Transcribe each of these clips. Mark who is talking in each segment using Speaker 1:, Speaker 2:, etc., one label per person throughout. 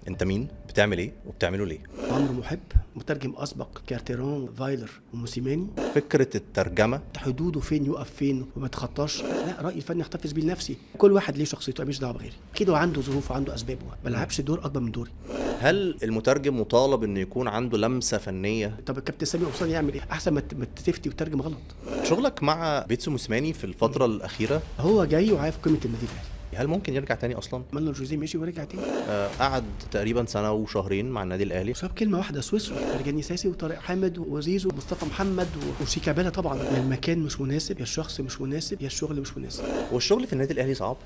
Speaker 1: انت مين؟ بتعمل ايه؟ وبتعمله ليه؟
Speaker 2: عمرو محب، مترجم أسبق كارتيرون فايلر وموسيماني.
Speaker 1: فكرة الترجمة.
Speaker 2: حدوده فين، يقف فين وما تخطاش. لا، رأيي الفني احتفظ بيه لنفسي. كل واحد ليه شخصيته، مش دعوه بغيري. كده عنده ظروف وعنده أسبابه، ما بلعبش دور أكبر من دوري.
Speaker 1: هل المترجم مطالب انه يكون عنده لمسة فنية؟
Speaker 2: طب الكابتن سامي قمصان يعمل ايه؟ احسن ما تفتي وترجم غلط.
Speaker 1: شغلك مع بيتسو موسيماني في الفترة الأخيرة،
Speaker 2: هو جاي وعارف قيمه النادي الاهلي.
Speaker 1: هل ممكن يرجع تاني أصلا؟
Speaker 2: مانويل جوزيه مشي ورجع تاني.
Speaker 1: قعد تقريبا سنة وشهرين مع النادي الأهلي.
Speaker 2: ساب كلمه واحده: سويسرا. فرجاني ساسي وطارق حامد وزيزو ومصطفى محمد وشيكابالا. طبعا يا المكان مش مناسب، يا الشخص مش مناسب، يا الشغل مش مناسب.
Speaker 1: والشغل في النادي الأهلي صعب.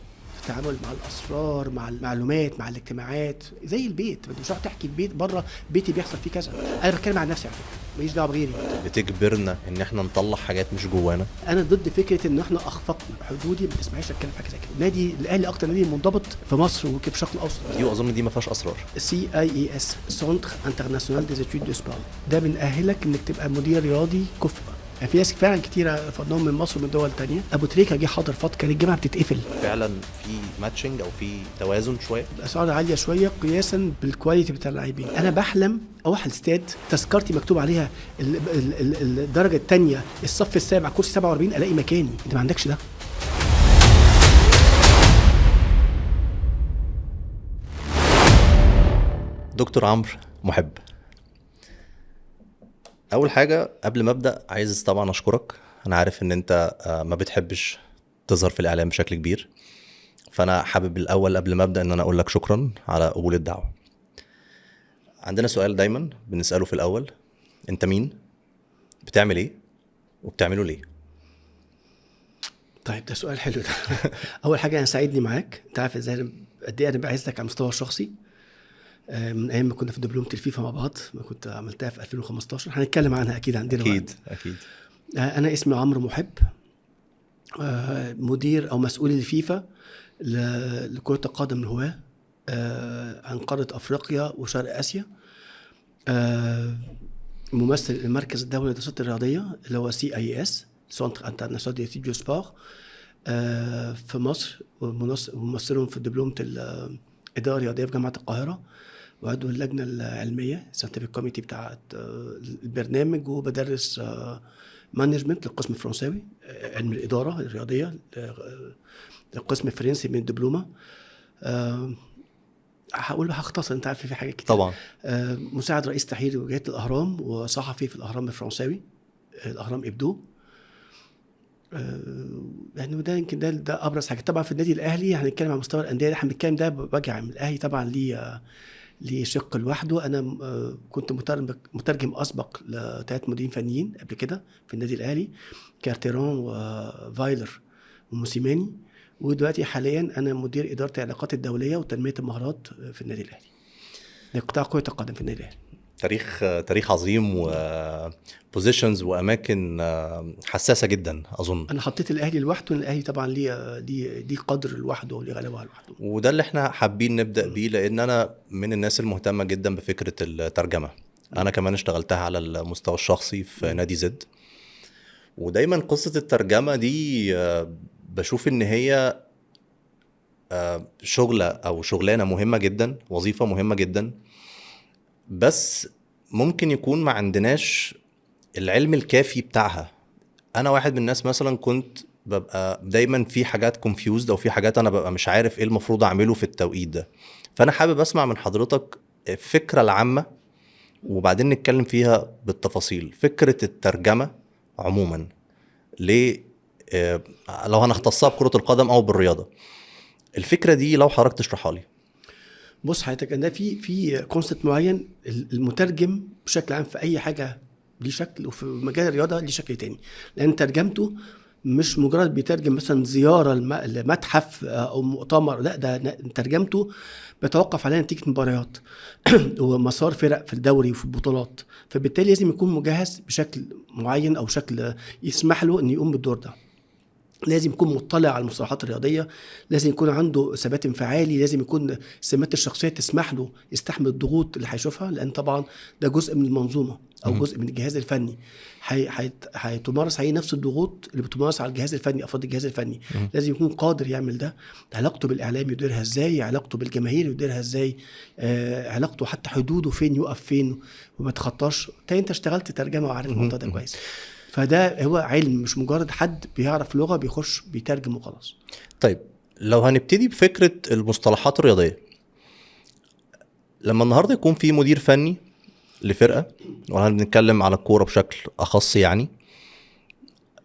Speaker 2: التعامل مع الاسرار، مع المعلومات، مع الاجتماعات، زي البيت. انت مش هتروح تحكي البيت بره، بيتي بيحصل فيه كذا. انا بتكلم عن نفسي على فكره، ماليش دعوه بغيري.
Speaker 1: بتجبرنا ان احنا نطلع حاجات مش جوانا.
Speaker 2: انا ضد فكره ان احنا اخفقنا حدودي. ما تسمعيش اتكلم في حاجه زي كده. النادي الاهلي اكتر نادي منضبط في مصر وكده بشكل الاوسط.
Speaker 1: دي واظن دي ما فيهاش اسرار.
Speaker 2: CIES Centre International des Études de Sport، ده بنأهلك انك تبقى مدير رياضي كفء. يعني في ناس فعلا كتيره فضلهم من مصر ومن دول تانية. ابو تريكه جه حاضر فتره كانت الجامعه بتتقفل.
Speaker 1: فعلا في ماتشنج او في توازن شويه.
Speaker 2: الاسعار عاليه شويه قياسا بالكواليتي بتاع اللاعبين. انا بحلم اروح الاستاد تذكرتي مكتوب عليها الدرجه الثانيه الصف السابع كرسي 47 الاقي مكاني. انت ما عندكش ده.
Speaker 1: دكتور عمرو محب، اول حاجه قبل ما ابدا عايز طبعا اشكرك. انا عارف ان انت ما بتحبش تظهر في الاعلام بشكل كبير، فانا حابب الاول قبل ما ابدا ان انا اقول لك شكرا على قبول الدعوه. عندنا سؤال دايما بنساله في الاول: انت مين؟ بتعمل ايه؟ وبتعمله ليه؟
Speaker 2: طيب ده سؤال حلو ده. اول حاجه انا سعيدني معاك. انت عارف ازاي قد ايه انا بعزك على المستوى الشخصي. من ايام ما كنا في دبلومه الفيفا مع بعض، ما كنت عملتها في 2015. هنتكلم عنها اكيد عندنا
Speaker 1: اكيد
Speaker 2: وقت.
Speaker 1: اكيد.
Speaker 2: انا اسمي عمرو محب، مدير او مسؤول الفيفا لكره القدم الهواه عن قاره افريقيا وشرق اسيا. ممثل المركز الدولي للدراسات الرياضيه اللي هو CIES Centre International des Études du Sport في مصر، وممثلهم في دبلومه الاداره الرياضيه في جامعه القاهره، وعضو اللجنه العلميه ساينتفك كوميتي بتاعه البرنامج، وبدرس مانجمنت للقسم الفرنساوي، علم الاداره الرياضيه للقسم الفرنسي من الدبلومه. هختصر، انت عارف في حاجات كتير
Speaker 1: طبعا.
Speaker 2: مساعد رئيس تحرير وجهه الاهرام، وصحفي في الاهرام الفرنساوي، الاهرام ابدو. يعني وده يمكن ده ابرز حاجه. طبعا في النادي الاهلي هنتكلم عن مستوى الانديه، احنا بنتكلم ده بوجه من الاهلي طبعا ليه شق لوحده. انا كنت مترجم اسبق لثلاث مديرين فنيين قبل كده في النادي الاهلي: كارتيرون وفايلر وموسيماني. ودلوقتي حاليا انا مدير اداره العلاقات الدوليه وتنميه المهارات في النادي الاهلي لقطاع كره القدم في النادي الاهلي.
Speaker 1: تاريخ عظيم وبوزيشنز واماكن حساسه جدا اظن.
Speaker 2: انا حطيت الاهلي لوحده، الاهلي طبعا ليه قدر لوحده وليه غلبه لوحده.
Speaker 1: وده اللي احنا حابين نبدا بيه، لان انا من الناس المهتمه جدا بفكره الترجمه. انا كمان اشتغلتها على المستوى الشخصي في نادي زد، ودايما قصه الترجمه دي بشوف ان هي شغلانه مهمه جدا، وظيفه مهمه جدا، بس ممكن يكون ما عندناش العلم الكافي بتاعها. انا واحد من الناس مثلا كنت ببقى دايما في حاجات كونفيوزد، او في حاجات انا ببقى مش عارف ايه المفروض اعمله في التوقيت ده. فانا حابب اسمع من حضرتك الفكرة العامة، وبعدين نتكلم فيها بالتفاصيل. فكرة الترجمة عموما ليه، لو هنختصها بكرة القدم او بالرياضة، الفكرة دي لو حضرتك تشرحها لي.
Speaker 2: بص حضرتك، ان ده في كونسبت معين. المترجم بشكل عام في اي حاجه ليه شكل، وفي مجال الرياضه ليه شكل تاني. لان ترجمته مش مجرد بيترجم مثلا زياره لمتحف او مؤتمر، لا، ده ترجمته بيتوقف على نتيجه مباريات ومسار فرق في الدوري وفي البطولات. فبالتالي لازم يكون مجهز بشكل معين او شكل يسمح له ان يقوم بالدور ده. لازم يكون مطلع على المصطلحات الرياضيه، لازم يكون عنده ثبات انفعالي، لازم يكون سمات الشخصيه تسمح له يستحمل الضغوط اللي هيشوفها، لان طبعا ده جزء من المنظومه او جزء من الجهاز الفني. هيتمارس عليه نفس الضغوط اللي بتمارس على الجهاز الفني، افراد الجهاز الفني. لازم يكون قادر يعمل ده. علاقته بالاعلام يديرها ازاي، علاقته بالجماهير يديرها ازاي، علاقته حتى حدوده فين، يقف فين وما تخطاش. انت اشتغلت ترجمه وعارف الموضوع ده كويس. فده هو علم، مش مجرد حد بيعرف لغة بيخش بيترجم وخلاص.
Speaker 1: طيب لو هنبتدي بفكرة المصطلحات الرياضية، لما النهاردة يكون في مدير فني لفرقة، وهنتكلم على الكورة بشكل أخص، يعني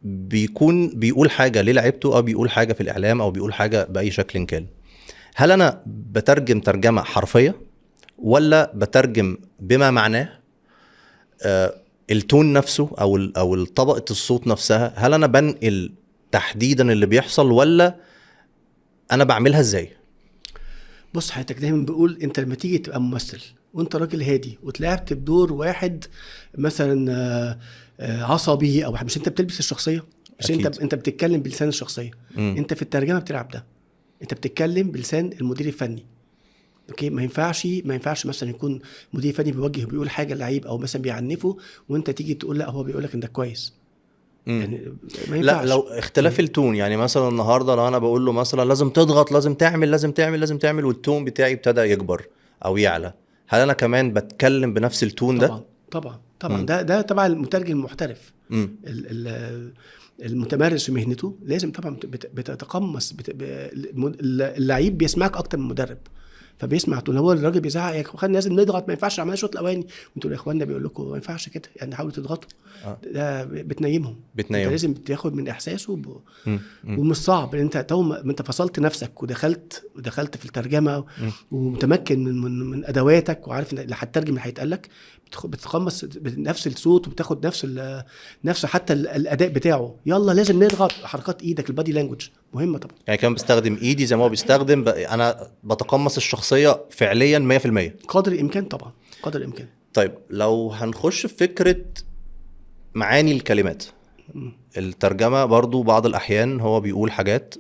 Speaker 1: بيقول حاجة للاعيبته أو بيقول حاجة في الإعلام أو بيقول حاجة بأي شكل كان، هل أنا بترجم ترجمة حرفية ولا بترجم بما معناه التون نفسه او الطبقة الصوت نفسها؟ هل انا بنقل تحديدا اللي بيحصل ولا انا بعملها ازاي؟
Speaker 2: بص حضرتك دايما بقول انت لما تيجي تبقى ممثل وانت راجل هادي وتلعبت بدور واحد مثلا عصبي او مش انت بتلبس الشخصيه، مش انت بتتكلم بلسان الشخصيه. انت في الترجمه بتلعب ده، انت بتتكلم بلسان المدير الفني. اوكي، ما ينفعش مثلا يكون مدير فني بيوجه بيقول حاجه لعيب او مثلا بيعنفه وانت تيجي تقول لا هو بيقول لك ان ده كويس.
Speaker 1: يعني ما ينفعش. لا لو اختلاف التون، يعني مثلا النهارده لو انا بقول له مثلا لازم تضغط، لازم تعمل والتون بتاعي ابتدى يكبر او يعلى، هل انا كمان بتكلم بنفس التون ده؟
Speaker 2: طبعا ده طبعا المترجم المحترف المتمارس في مهنته لازم طبعا بتتقمص. اللعيب بيسمعك اكتر من المدرب، فبيسمع. طول هو الراجل بيزعق يا اخوان لازم نضغط، ما ينفعش عملنا الشوط الاولاني، وانتوا يا اخواننا بيقول لكم ما ينفعش كده، يعني حاولوا تضغطوا. ده بتنيمهم. انت لازم تاخد من احساسه ومش صعب. انت فصلت نفسك ودخلت في الترجمه ومتمكن من ادواتك وعارف ان اللي هتترجم اللي هيتقال لك، بتتقمص بنفس الصوت وبتاخد نفس حتى الاداء بتاعه. يلا لازم نضغط، حركات ايدك، البادي لانجوج مهمه طبعا.
Speaker 1: يعني كان بيستخدم ايدي زي ما هو بيستخدم انا بتقمص الشخصيه فعليا 100%
Speaker 2: قدر الامكان طبعا، قدر الامكان.
Speaker 1: طيب لو هنخش في فكره معاني الكلمات، الترجمه برضو بعض الاحيان هو بيقول حاجات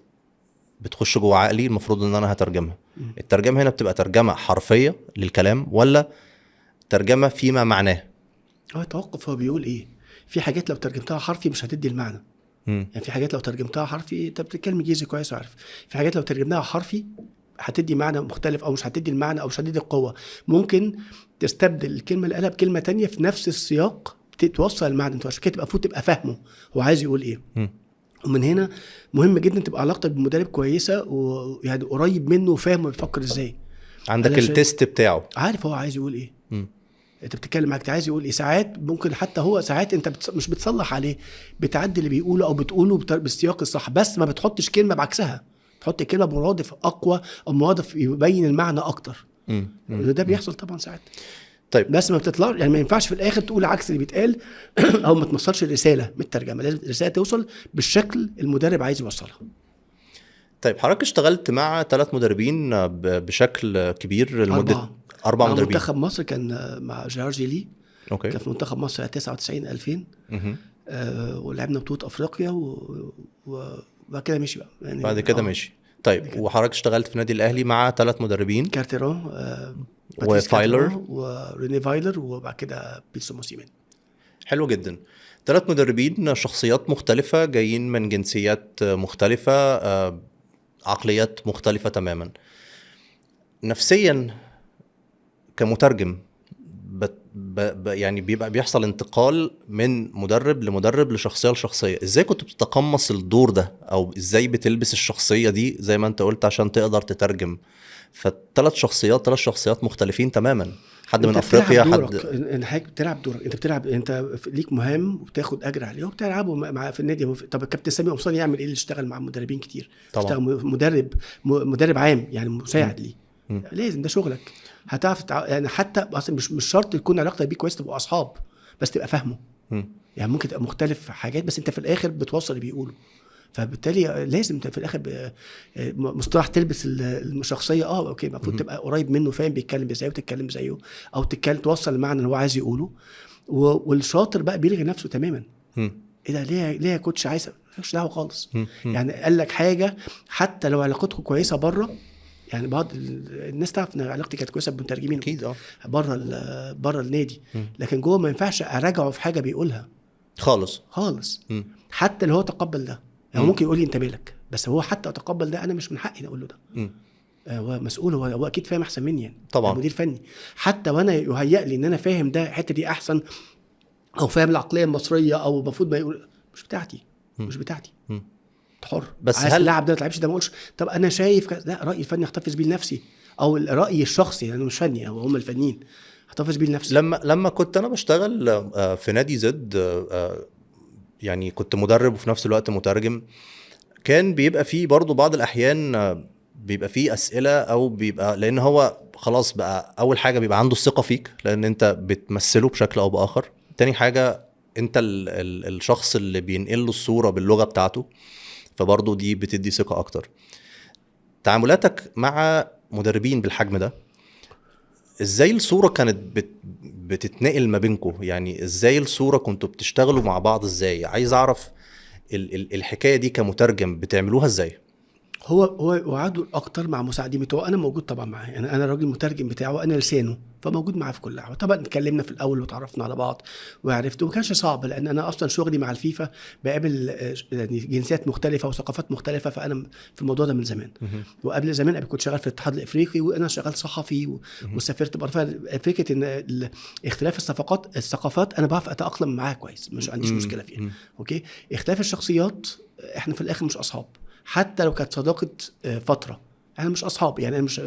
Speaker 1: بتخش جوه عقلي المفروض ان انا هترجمها. الترجمه هنا بتبقى ترجمه حرفيه للكلام ولا ترجمه فيما معناه؟
Speaker 2: توقف هو بيقول ايه. في حاجات لو ترجمتها حرفي مش هتدي المعنى. يعني في حاجات لو ترجمتها حرفي انت بتتكلم انجليزي كويس وعارف، في حاجات لو ترجمناها حرفي هتدي معنى مختلف او مش هتدي المعنى او مش هتدي القوه. ممكن تستبدل الكلمه اللي قالها بكلمه تانية في نفس السياق توصل المعنى انت عشان كده تبقى فاهمه هو عايز يقول ايه. ومن هنا مهم جدا تبقى علاقتك بالمدرب كويسه ويعني قريب منه وفاهم بيفكر ازاي.
Speaker 1: عندك التست بتاعه،
Speaker 2: عارف هو عايز يقول ايه. انت بتتكلم معاك عايز يقول ايه. ساعات ممكن حتى هو ساعات انت مش بتصلح عليه، بتعدي اللي بيقوله او بتقوله بالسياق الصح، بس ما بتحطش كلمه بعكسها، تحط كلمه مرادف اقوى او مرادف يبين المعنى اكتر. ده بيحصل طبعا ساعات.
Speaker 1: طيب
Speaker 2: بس ما بتطلع يعني ما ينفعش في الاخر تقول عكس اللي بيتقال او ما توصلش الرساله من الترجمه. لازم الرساله توصل بالشكل المدرب عايز يوصلها.
Speaker 1: طيب حضرتك اشتغلت مع 3 مدربين بشكل كبير لمده 4 مدربين.
Speaker 2: منتخب مصر كان مع جيرار جيلي.
Speaker 1: اوكي.
Speaker 2: كان في منتخب مصر 99 2000 ولعبنا بطوله افريقيا وبعد كده مشي بقى
Speaker 1: يعني بعد كده مشي. طيب وحضرتك اشتغلت في النادي الاهلي مع 3 مدربين،
Speaker 2: كارتيرون
Speaker 1: وفايلر
Speaker 2: وريني فايلر وبعد كده بيلسو موسيمين.
Speaker 1: حلو جدا. 3 مدربين شخصيات مختلفه، جايين من جنسيات مختلفه، عقليات مختلفه تماما. نفسيا كمترجم يعني بيبقى بيحصل انتقال من مدرب لمدرب لشخصية لشخصية. ازاي كنت بتتقمص الدور ده او ازاي بتلبس الشخصية دي زي ما انت قلت عشان تقدر تترجم؟ فالثلاث شخصيات مختلفين تماما، حد من افريقيا، حد
Speaker 2: انك بتلعب دورك. انت ليك مهام وبتاخد اجر عليه وبتلعبه مع في النادي. طب الكابتن سامي قمصان يعمل ايه اللي اشتغل مع مدربين كتير؟ اشتغل مدرب عام يعني مساعد ليه. لازم ده شغلك. هتعرف يعني حتى اصلا مش شرط يكون علاقتك بيه كويس تبقوا اصحاب، بس تبقى فاهمه. يعني ممكن تبقى مختلف في حاجات بس انت في الاخر بتوصل اللي بيقوله. فبالتالي لازم في الاخر مصطلح تلبس الشخصيه. اوكي المفروض تبقى قريب منه، فاهم بيتكلم ازاي وتتكلم زيه او توصل المعنى اللي هو عايز يقوله. والشاطر بقى بيلغي نفسه تماما. ايه ده؟ ليه يا كوتش عايز؟ مالكش دعوه خالص. يعني قال لك حاجه حتى لو علاقتكم كويسه بره، يعني بعض الناس تعرف ان علاقتي كانت كويسه بالمترجمين
Speaker 1: اكيد
Speaker 2: بره النادي، لكن جوه ما ينفعش اراجعه في حاجه بيقولها خالص. حتى لو هو تقبل ده، هو ممكن يقول لي انت مالك، بس هو حتى اتقبل ده انا مش من حقي اقول له ده. هو مسؤول، هو اكيد فاهم احسن مني يعني،
Speaker 1: طبعا
Speaker 2: مدير فني. حتى وانا يهيأ لي ان انا فاهم ده الحته دي احسن، او فاهم العقليه المصريه، او المفروض ما يقول مش بتاعتي. حر.
Speaker 1: بس
Speaker 2: عايز
Speaker 1: هل
Speaker 2: اللاعب ده ما تلعبش ده، ما اقولش طب انا شايف لا، رايي الفني احتفظ بيه لنفسي، او الراي الشخصي انا يعني مش فني، او هم الفنيين احتفظ بيه لنفسي.
Speaker 1: لما كنت انا بشتغل في نادي زد، يعني كنت مدرب وفي نفس الوقت مترجم، كان بيبقى فيه برضو بعض الاحيان بيبقى فيه اسئله، او بيبقى لان هو خلاص بقى اول حاجه بيبقى عنده الثقه فيك لان انت بتمثله بشكل او باخر. تاني حاجه انت الشخص اللي بينقل له الصوره باللغه بتاعته، فبرضو دي بتدي ثقه اكتر. تعاملاتك مع مدربين بالحجم ده، ازاي الصورة كانت بتتنقل ما بينكم؟ يعني ازاي الصورة كنتوا بتشتغلوا مع بعض؟ ازاي؟ عايز اعرف الحكاية دي كمترجم بتعملوها ازاي؟
Speaker 2: هو وعده اكتر مع مساعدين بتوعه، انا موجود طبعا معاه، يعني انا راجل مترجم بتاعه، انا لسانه، فموجود معاه في كل حاجه. طبعا اتكلمنا في الاول وتعرفنا على بعض وعرفت، وما كانش صعب لان انا اصلا شغلي مع الفيفا بقابل يعني جنسيات مختلفه وثقافات مختلفه، فانا في الموضوع ده من زمان. وقبل زمان كنت شغال في الاتحاد الافريقي، وانا شغال صحفي وسافرت بره. ففكره ان اختلاف الثقافات انا بعرف اتاقلم معاها كويس، مش عنديش مشكله فيها. اوكي، اختلاف الشخصيات احنا في الاخر مش اصحاب، حتى لو كانت صداقه فتره، احنا مش اصحاب. يعني انا مش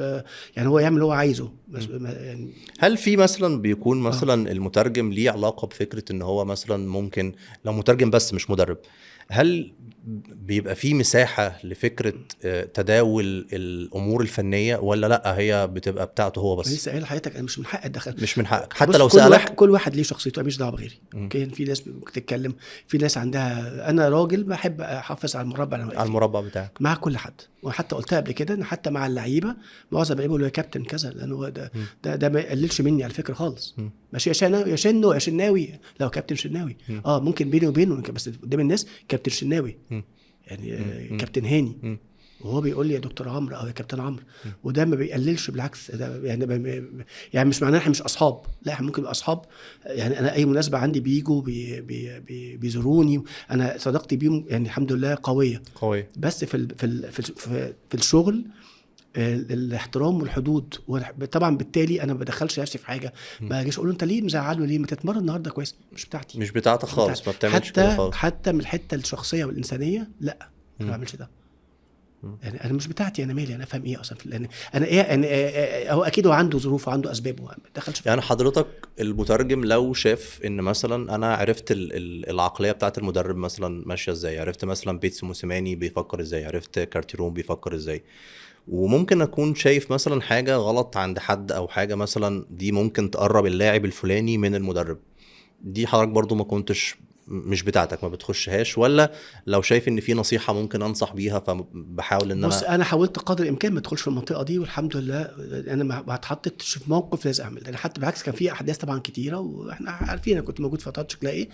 Speaker 2: يعني هو يعمل اللي هو عايزه يعني.
Speaker 1: هل في مثلا بيكون مثلا المترجم ليه علاقة بفكرة ان هو مثلا ممكن لو مترجم بس مش مدرب، هل بيبقى في مساحة لفكرة تداول الامور الفنية، ولا لا هي بتبقى بتاعته هو بس؟
Speaker 2: لسه قايل لحضرتك انا مش من حقي اتدخل،
Speaker 1: مش من حقك حتى
Speaker 2: بص،
Speaker 1: لو
Speaker 2: كل
Speaker 1: سألك؟
Speaker 2: كل واحد ليه شخصيته، مش دعوه بغيري. اوكي، في ناس بتتكلم، في ناس عندها، انا راجل بحب احافظ على المربع اللي
Speaker 1: على المربع بتاعك
Speaker 2: مع كل حد. وحتى قلتها قبل كده ان حتى مع اللعيبه معظم اللعيبه يقولوا يا كابتن كذا، لانه ده ما يقللش مني على فكره خالص. ماشي يا شناوي، لو كابتن شناوي ممكن بيني وبينه، بس قدام الناس كابتن شناوي يعني كابتن هاني، وهو بيقول لي يا دكتور عمرو او يا كابتن عمرو، وده ما بيقللش، بالعكس ده يعني مش معناه احنا مش اصحاب، لا احنا ممكن نبقى اصحاب. يعني انا اي مناسبه عندي بيجوا بيزوروني، انا صداقتي بيهم يعني الحمد لله قويه. بس في الشغل الاحترام والحدود، طبعا بالتالي انا ما بدخلش نفسي في حاجه، ما اجيش اقول له انت ليه مزعله، ليه ما تتمرن النهارده كويس، مش بتاعتي،
Speaker 1: مش بتاعتك خالص، ما بتعملش كده خالص.
Speaker 2: حتى من الحته الشخصيه والانسانيه لا، ما بعملش ده. يعني انا مش بتاعتي، انا مالي، انا افهم ايه اصلا لان انا ايه هو اكيد هو عنده ظروف وعنده اسباب، ما دخلش
Speaker 1: يعني حضرتك المترجم لو شاف ان مثلا انا عرفت العقليه بتاعت المدرب مثلا ماشيه ازاي، عرفت مثلا بيتسو موسيماني بيفكر ازاي، عرفت كارتيرون بيفكر ازاي، وممكن اكون شايف مثلا حاجه غلط عند حد، او حاجه مثلا دي ممكن تقرب اللاعب الفلاني من المدرب، دي حضرتك برضو ما كنتش مش بتاعتك، ما بتخشهاش؟ ولا لو شايف ان في نصيحة ممكن انصح بيها فبحاول ان
Speaker 2: بص انا حاولت قدر الامكان ما ادخلش في المنطقة دي، والحمد لله انا ما اتحطتش في موقف لازم اعمل. انا حتى بالعكس كان في احداث طبعا كتيرة، واحنا عارفين انا كنت موجود في فترات شكلها ايه.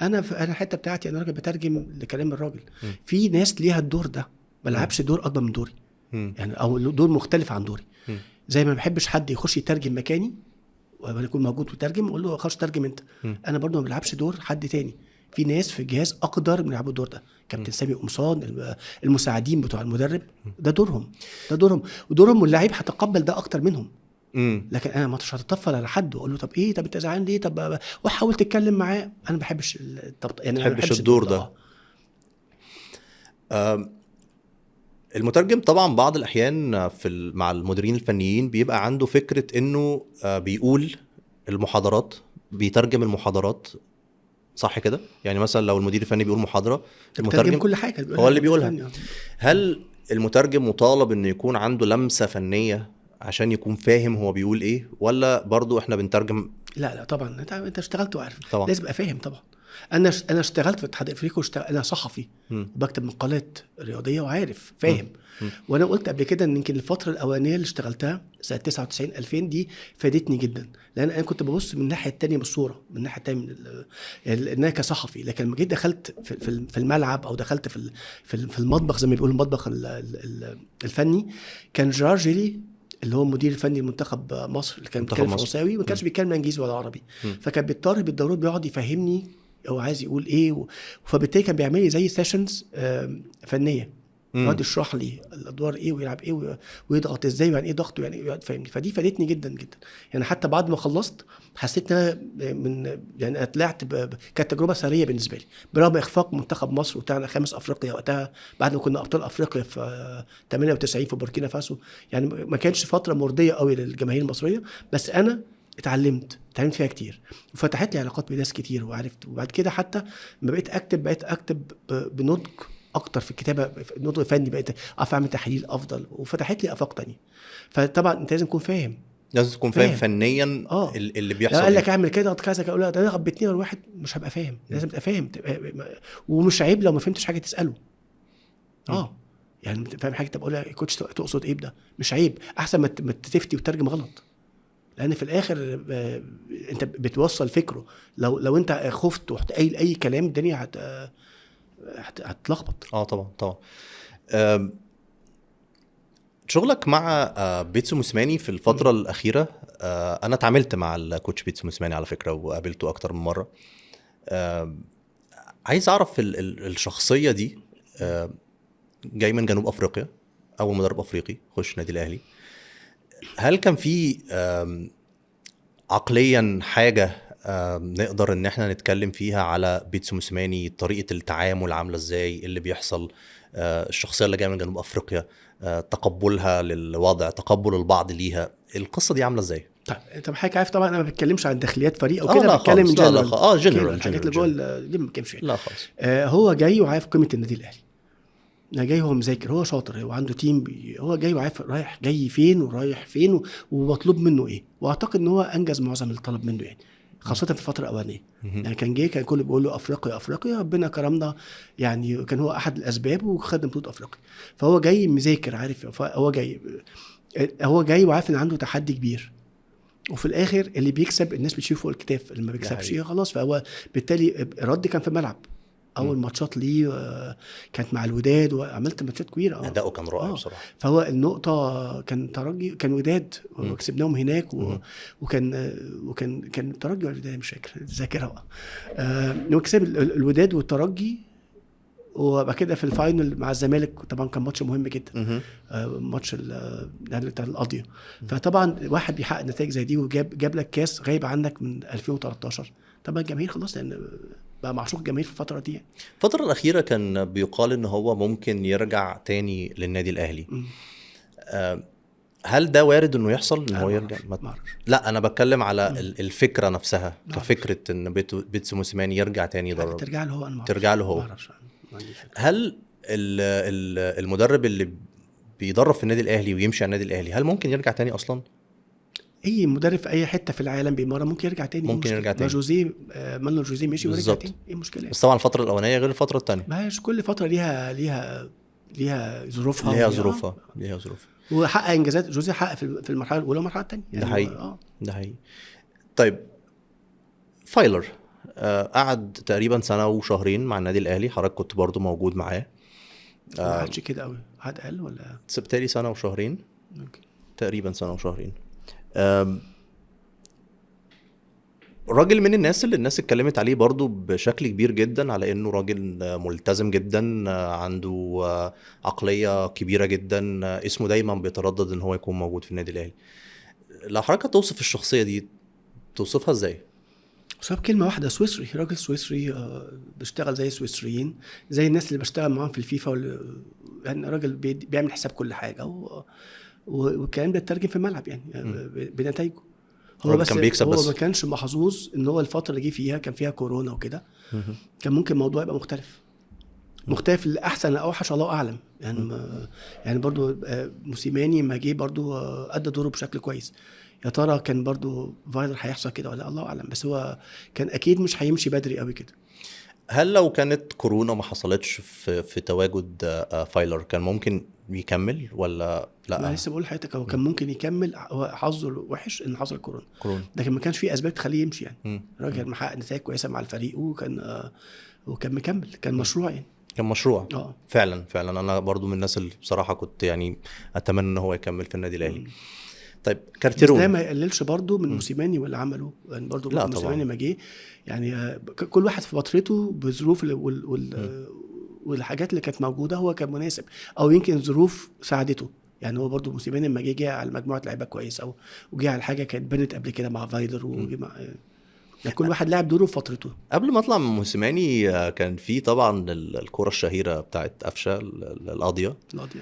Speaker 2: انا الحتة بتاعتي انا راجل بترجم لكلام الراجل، في ناس ليها الدور ده، ما لعبش دور اكبر من دوري يعني، او دور مختلف عن دوري. زي ما بحبش حد يخش يترجم مكاني وانا اكون موجود وترجم، اقول له خش ترجم انت. انا برضو ما بلعبش دور حد تاني، في ناس في الجهاز اقدر من يلعبوا الدور ده، كابتن سامي قمصان، المساعدين بتوع المدرب، ده دورهم ودورهم، واللاعب هتقبل ده اكتر منهم. لكن انا مش هتطفل على حد واقول له طب ايه، طب انت زعلان ليه، طب وحاول تتكلم معاه. انا ما بحبش يعني ما بحبش
Speaker 1: الدور ده. المترجم طبعا بعض الاحيان مع المديرين الفنيين بيبقى عنده فكرة انه بيقول المحاضرات، بيترجم المحاضرات، صح كده؟ يعني مثلا لو المدير الفني بيقول محاضرة، المترجم
Speaker 2: كل حاجة
Speaker 1: هو اللي بيقولها. هل المترجم مطالب انه يكون عنده لمسة فنية عشان يكون فاهم هو بيقول ايه، ولا برضو احنا بنترجم؟
Speaker 2: لا طبعا انت اشتغلت وعارف
Speaker 1: طبعا.
Speaker 2: لازم ابقى فاهم طبعا. انا اشتغلت في الاتحاد الافريقي انا صحفي وبكتب مقالات رياضيه وعارف فاهم. وانا قلت قبل كده ان يمكن الفتره الاولانيه اللي اشتغلتها سنه 99 2000 دي فادتني جدا، لان انا كنت ببص من الناحيه الثانيه بالصوره، من الناحيه الثانيه من ان انا كصحفي. لكن لما جيت دخلت في الملعب او دخلت في المطبخ زي ما بيقولوا المطبخ الفني، كان جيرار جيلي اللي هو المدير الفني لمنتخب مصر اللي كان بيتكلم فرنساوي، ما كانش بيتكلم انجليزي ولا عربي، فكان بيضطر بالضروري بيقعد يفهمني هو عايز يقول ايه فبالتالي كان بيعمل لي زي سيشنز فنيه، يقعد يشرح لي الادوار ايه ويلعب ايه ويضغط ازاي ويعني ايه ضغط ويعني ايه، فاهمني. فدي فادتني جدا جدا يعني. حتى بعد ما خلصت حسيت ان انا يعني طلعت كانت تجربه سريه بالنسبه لي، برغم اخفاق منتخب مصر وبتاعنا 5 افريقيا وقتها بعد ما كنا ابطال افريقيا في 98 في بوركينا فاسو. يعني ما كانش فتره مرضيه قوي للجماهير المصريه، بس انا اتعلمت فيها كتير وفتحت لي علاقات بناس كتير وعرفت. وبعد كده حتى ما بقيت اكتب بنضج اكتر في الكتابه، النضج الفني بقيت اعرف اعمل تحليل افضل، وفتحت لي افاق تانية. فطبعا انت لازم تكون فاهم،
Speaker 1: لازم تكون فاهم فنيا اللي بيحصل.
Speaker 2: قال لك اعمل كده كذا، اقول له ده غبتني ولا واحد مش هبقى فاهم. لازم تبقى فاهم ومش عيب لو ما فهمتش حاجه تساله. يعني فاهم حاجه تبقى اقول كوتش تقصد ايه بده، مش عيب. احسن ما تفتي وترجم غلط، لان في الاخر انت بتوصل فكره. لو انت خفت ورحت قايل اي كلام الدنيا هتلخبط.
Speaker 1: طبعا. شغلك مع بيتسو موسيماني في الفتره الاخيره، انا اتعاملت مع الكوتش بيتسو موسيماني على فكره وقابلته اكتر من مره. عايز اعرف الشخصيه دي، جاي من جنوب افريقيا، اول مدرب افريقي خش نادي الاهلي. هل كان في عقليا حاجه نقدر ان احنا نتكلم فيها على بيتسو موسيماني، طريقه التعامل عامله ازاي، اللي بيحصل، الشخصيه اللي جايه من جنوب افريقيا، تقبلها للوضع، تقبل البعض ليها، القصه دي عامله ازاي؟
Speaker 2: طب حضرتك عارف طبعا انا ما بتكلمش عن داخليات فريق او كده، بتكلم من
Speaker 1: جنرال.
Speaker 2: جنرال الحاجات اللي جوه دي ما بتكلمش فيها.
Speaker 1: لا خالص.
Speaker 2: هو جاي وعارف قيمه النادي الاهلي، جاي هو مذاكر، هو شاطر، هو عنده تيم، هو جاي وعارف رايح جاي فين ورايح فين ومطلوب منه ايه. واعتقد ان هو انجز معظم اللي طلب منه يعني، خاصه في الفتره الاولانيه. يعني كان كل بيقول له افريقيا ربنا كرمنا، يعني كان هو احد الاسباب وخد بطوله افريقيا. فهو جاي مذاكر، عارف هو جاي وعارف ان عنده تحدي كبير، وفي الاخر اللي بيكسب الناس بتشوفه فوق الكتاف، اللي ما بيكسبش خلاص. فهو بالتالي الرد كان في الملعب. اول ماتشات ليه كانت مع الوداد وعملت ماتشات كبيره.
Speaker 1: اداؤه كان رائع بصراحه.
Speaker 2: فهو النقطه كان ترجي، كان وداد وكسبناهم هناك وكان ترجي ولا وداد مش فاكر الذاكره بقى. كسب الوداد والترجي، وبعد كده في الفاينل مع الزمالك طبعا كان ماتش مهم جدا، ماتش بتاع القضيه. فطبعا واحد بيحقق نتائج زي دي وجاب لك كاس غايب عنك من 2013، طبعا الجماهير خلاص لان بقى معشوق الجماهير في الفتره دي.
Speaker 1: الفتره الاخيره كان بيقال ان هو ممكن يرجع تاني للنادي الاهلي. هل ده وارد انه يحصل ان هو يرجع؟ لا انا بتكلم على الفكره نفسها، كفكره ان بيتسو موسيماني يرجع تاني يدرب. ترجع له هو. هل المدرب اللي بيدرب في النادي الاهلي ويمشي على النادي الاهلي هل ممكن يرجع تاني اصلا؟
Speaker 2: اي مدرب في اي حته في العالم بيمرن ممكن يرجع تاني.
Speaker 1: ممكن يرجع تاني.
Speaker 2: جوزيه مانو جوزيه مشي ورجع تاني، ايه المشكله؟
Speaker 1: بس طبعا الفتره الاولانيه غير الفتره الثانيه.
Speaker 2: ماشي، كل فتره ليها ظروفها.
Speaker 1: ليها ظروف.
Speaker 2: وحقق انجازات. جوزيه حقق في المرحله الاولى والمرحله الثانيه
Speaker 1: يعني. ده حقيقي. طيب فايلر قعد تقريبا سنه وشهرين مع النادي الاهلي، حضرتك كنت برضو موجود معاه.
Speaker 2: ما قعدش كده قوي، قعد اقل ولا
Speaker 1: بالتالي سنه وشهرين تقريبا، سنه وشهرين. راجل من الناس اللي الناس اتكلمت عليه برضو بشكل كبير جدا على انه راجل ملتزم جدا، عنده عقلية كبيرة جدا، اسمه دايما بيتردد ان هو يكون موجود في النادي الاهلي. لو حضرتك توصف الشخصية دي توصفها ازاي؟
Speaker 2: وصف كلمة واحدة، سويسري. راجل سويسري بيشتغل زي السويسريين، زي الناس اللي بشتغل معاهم في الفيفا يعني راجل بيعمل حساب كل حاجة والكلام ده اترجم في الملعب يعني بنتائجه. هو بس هو ما كانش محظوظ ان هو الفتره اللي جه فيها كان فيها كورونا وكده، كان ممكن الموضوع يبقى مختلف لاحسن لاوحش الله اعلم يعني. يعني برضو موسيماني ما جه برضو ادى دوره بشكل كويس يا ترى كان برضو فايلر هيحصل كده ولا الله اعلم، بس هو كان اكيد مش هيمشي بدري قوي كده.
Speaker 1: هل لو كانت كورونا ما حصلتش في تواجد فايلر كان ممكن يكمل ولا
Speaker 2: ما
Speaker 1: لا؟
Speaker 2: لسه بقول لحضرتك هو كان ممكن يكمل، هو حظه وحش ان حصل كورونا،
Speaker 1: كورونا.
Speaker 2: لكن ما كانش فيه اسباب تخليه يمشي يعني.
Speaker 1: مم.
Speaker 2: الراجل محقق نتائج كويسه مع الفريق وكان مكمل، كان مشروع يعني.
Speaker 1: كان مشروع.
Speaker 2: اه
Speaker 1: فعلا فعلا انا برضو من الناس اللي بصراحه كنت يعني اتمنى ان هو يكمل في النادي الاهلي. طيب
Speaker 2: بس ده
Speaker 1: كارتيرون.
Speaker 2: ما يقللش برضو من موسيماني واللي عمله يعني. برضو
Speaker 1: لا
Speaker 2: موسيماني
Speaker 1: طبعا.
Speaker 2: ما جه يعني كل واحد في فترته بظروف والحاجات اللي كانت موجوده هو كان مناسب، او يمكن ظروف ساعدته يعني. هو برضو موسيماني لما جه على مجموعه لعيبه كويسه، وجه على حاجه كانت بنت قبل كده مع فايلر، وجه مع يعني كل واحد لعب دوره في فترته.
Speaker 1: قبل ما اطلع من موسيماني كان في طبعا الكرة الشهيرة بتاعت قفشة القاضية.
Speaker 2: القضيه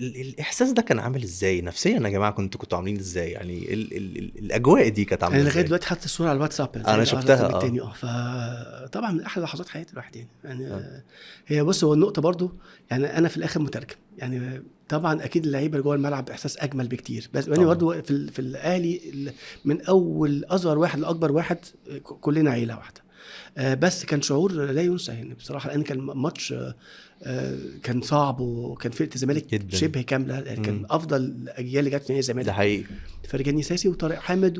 Speaker 1: الاحساس ده كان عامل ازاي نفسيا يا جماعة؟ كنتوا عاملين ازاي يعني الاجواء دي كانت عاملة
Speaker 2: انا لغايه
Speaker 1: ازاي؟
Speaker 2: دلوقتي حاطط الصوره على الواتساب
Speaker 1: انا شفتها
Speaker 2: التاني فطبعا من احلى لحظات حياتي الواحد يعني هي بص، هو النقطه برضو يعني انا في الاخر مترجم يعني. طبعا اكيد اللعيبه اللي جوه الملعب احساس اجمل بكتير، بس انا برضو في الاهلي من اول اصغر واحد لاكبر واحد كلنا عيله واحده. بس كان شعور لا ينسى يعني بصراحه، لان كان ماتش كان صعب، وكان فرقه الزمالك
Speaker 1: جدا.
Speaker 2: شبه كامله يعني. كان افضل الاجيال اللي جت في الزمالك
Speaker 1: ده حقيقي.
Speaker 2: فرجاني ساسي وطارق حامد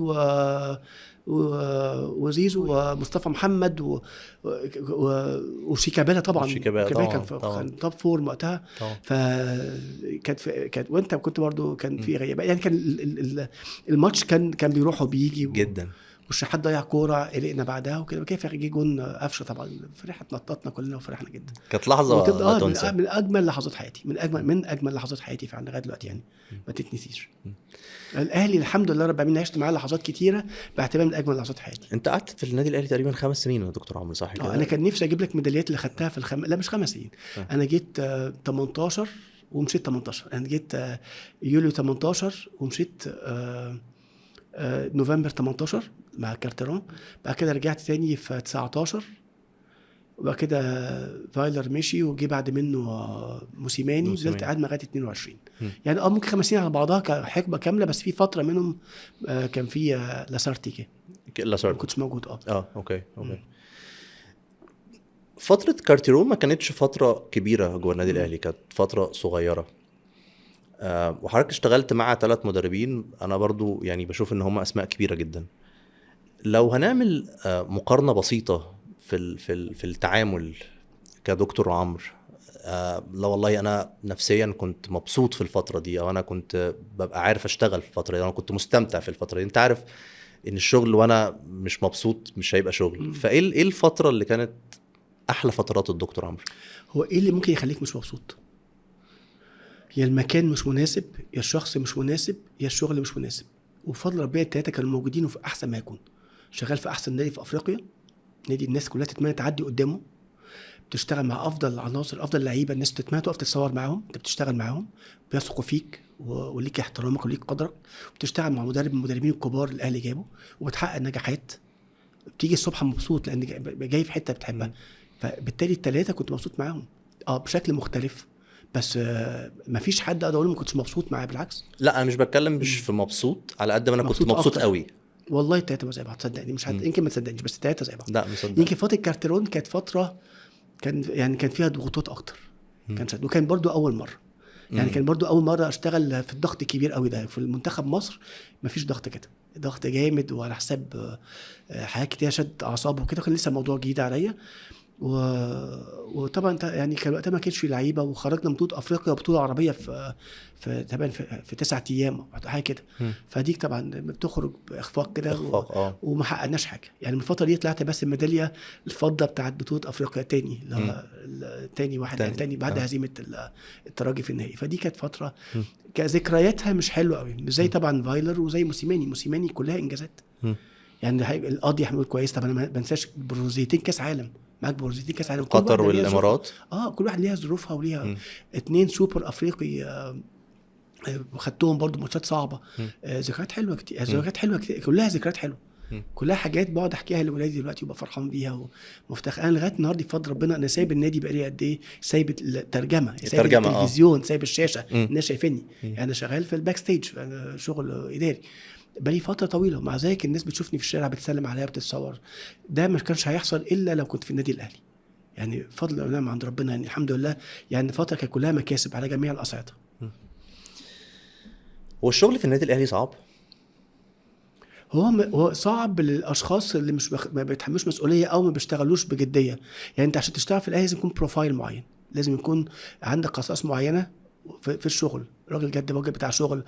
Speaker 2: وزيزو ومصطفى محمد وشيكابالا طبعا.
Speaker 1: شيكابالا
Speaker 2: كان توب فورم وقتها. كانت وانت كنت برضو كان في غيابات يعني. كان الماتش كان بيروح وبيجي
Speaker 1: جدا.
Speaker 2: والشحات ضيع كوره قلقنا بعدها وكده. كيف جه جون قفشه طبعا، فرحه نططنا كلنا وفرحنا جدا.
Speaker 1: كانت لحظه لا تنسى.
Speaker 2: من اجمل لحظات حياتي، من اجمل لحظات حياتي فعلا لغايه دلوقتي يعني ما تتنسيش. الاهلي الحمد لله رب العالمين عشت معاه لحظات كتيره بعتبرها من اجمل لحظات حياتي.
Speaker 1: انت قعدت في النادي الاهلي تقريبا 5 سنين يا دكتور عمرو، صح كده؟
Speaker 2: انا كان نفسي اجيب لك ميداليات اللي خدتها في لا مش 5 سنين. انا جيت 18 ومشيت 18. انا جيت يوليو 18 ومشيت نوفمبر 18 مع كارتيرون. بعد كده رجعت تاني في 19، وبعد كده فايلر مشي وجي بعد منه موسيماني. فضلت قاعد لغايه 22 يعني. ممكن 5 سنين على بعضها كحقبه كامله، بس في فتره منهم كان في لاسارتي ما كنتش موجود.
Speaker 1: اوكي. فتره كارتيرون ما كانتش فتره كبيره جوه النادي الاهلي، كانت فتره صغيره. وحضرتك اشتغلت مع 3 مدربين انا برضو يعني بشوف ان هم اسماء كبيره جدا. لو هنعمل مقارنه بسيطه في التعامل كدكتور عمرو، لا والله انا نفسيا كنت مبسوط في الفتره دي، او انا كنت ببقى عارف اشتغل في الفتره دي، انا كنت مستمتع في الفتره دي. انت عارف ان الشغل وانا مش مبسوط مش هيبقى شغل. فايه الفتره اللي كانت احلى فترات الدكتور عمرو؟
Speaker 2: هو ايه اللي ممكن يخليك مش مبسوط؟ يا المكان مش مناسب، يا الشخص مش مناسب، يا الشغل مش مناسب. وبفضل ربنا التلاته كانوا موجودين وفي احسن ما يكون. شغال في احسن نادي في افريقيا، نادي الناس كلها تتمنى تعدي قدامه، بتشتغل مع افضل العناصر، افضل لعيبه، الناس تتمنى تقف تتصور معاهم، انت بتشتغل معاهم بيثقوا فيك وليك احترامك وليك قدرك. بتشتغل مع مدرب من المدربين الكبار اللي الاهلي جابه، وبتحقق نجاحات. بتيجي الصبح مبسوط لان جاي في حته بتحبها. فبالتالي الثلاثه كنت مبسوط معاهم بشكل مختلف. بس ما فيش حد اقدر اقول ما كنتش مبسوط معاه، بالعكس.
Speaker 1: لا انا مش بتكلم مش في مبسوط على قد ما انا كنت مبسوط قوي.
Speaker 2: والله التلاته زي بعض، تصدقني مش يمكن ما تصدقنيش، بس التلاته زي بعض.
Speaker 1: لا مصدق.
Speaker 2: يمكن فتره كارتيرون كانت فتره كان فيها ضغوطات اكتر. وكان برضو اول مره يعني كان برضو اول مره اشتغل في الضغط الكبير قوي ده في المنتخب مصر. ما فيش ضغط كده، ضغط جامد وعلى حساب حاجات كتير شد اعصابه وكده. كان لسه موضوع جديد عليا وطبعا يعني كان وقتها ما كانش في لعيبه، وخرجنا من بطوله افريقيا وبطوله عربيه في تقريبا في 9 ايام حاجه كده. فديك طبعا بتخرج باخفاق كده وما حققناش حاجه يعني. من الفتره دي طلعت بس الميداليه الفضه بتاعت بطوله افريقيا تاني واحد تاني بعد هزيمه الترجي في النهائي. فدي كانت فتره كذكرياتها مش حلوه قوي، مش زي طبعا فايلر وزي موسيماني كلها انجازات يعني. القاضي حمود كويس. طبعا انا ما بنساش برونزيتين كاس عالم، معاك برونزيتين كاس عالم،
Speaker 1: قطر والامارات.
Speaker 2: كل واحد ليها ظروفها وليها 2 سوبر افريقي وخدتهم برضو ماتشات صعبه. ذكريات حلوه كتير، ذكريات حلوه كتير، كلها ذكريات حلوه، كلها حاجات بقعد احكيها لاولادي دلوقتي وابقى فرحان بيها ومفتخر. انا لغايه النهارده بفضل ربنا انا سايب النادي بقالي قد ايه، سايب الترجمه، سايب التلفزيون، سايب الشاشه، الناس شايفيني يعني. انا شغال في الباك ستيج، شغل اداري. بقالي فتره طويله، ومع ذلك الناس بتشوفني في الشارع بتسلم عليا بتتصور. ده ما كانش هيحصل الا لو كنت في النادي الاهلي. يعني فضل ونعم عند ربنا، يعني الحمد لله. يعني فتره كانت كلها مكاسب على جميع الاصعده.
Speaker 1: هو الشغل في النادي الاهلي صعب؟
Speaker 2: هو صعب للاشخاص اللي مش ما بيتحملوش مسؤوليه او ما بيشتغلوش بجديه. يعني انت عشان تشتغل في الاهلي لازم يكون بروفايل معين، لازم يكون عندك قصص معينه في الشغل. راجل جد راجل بتاع شغل،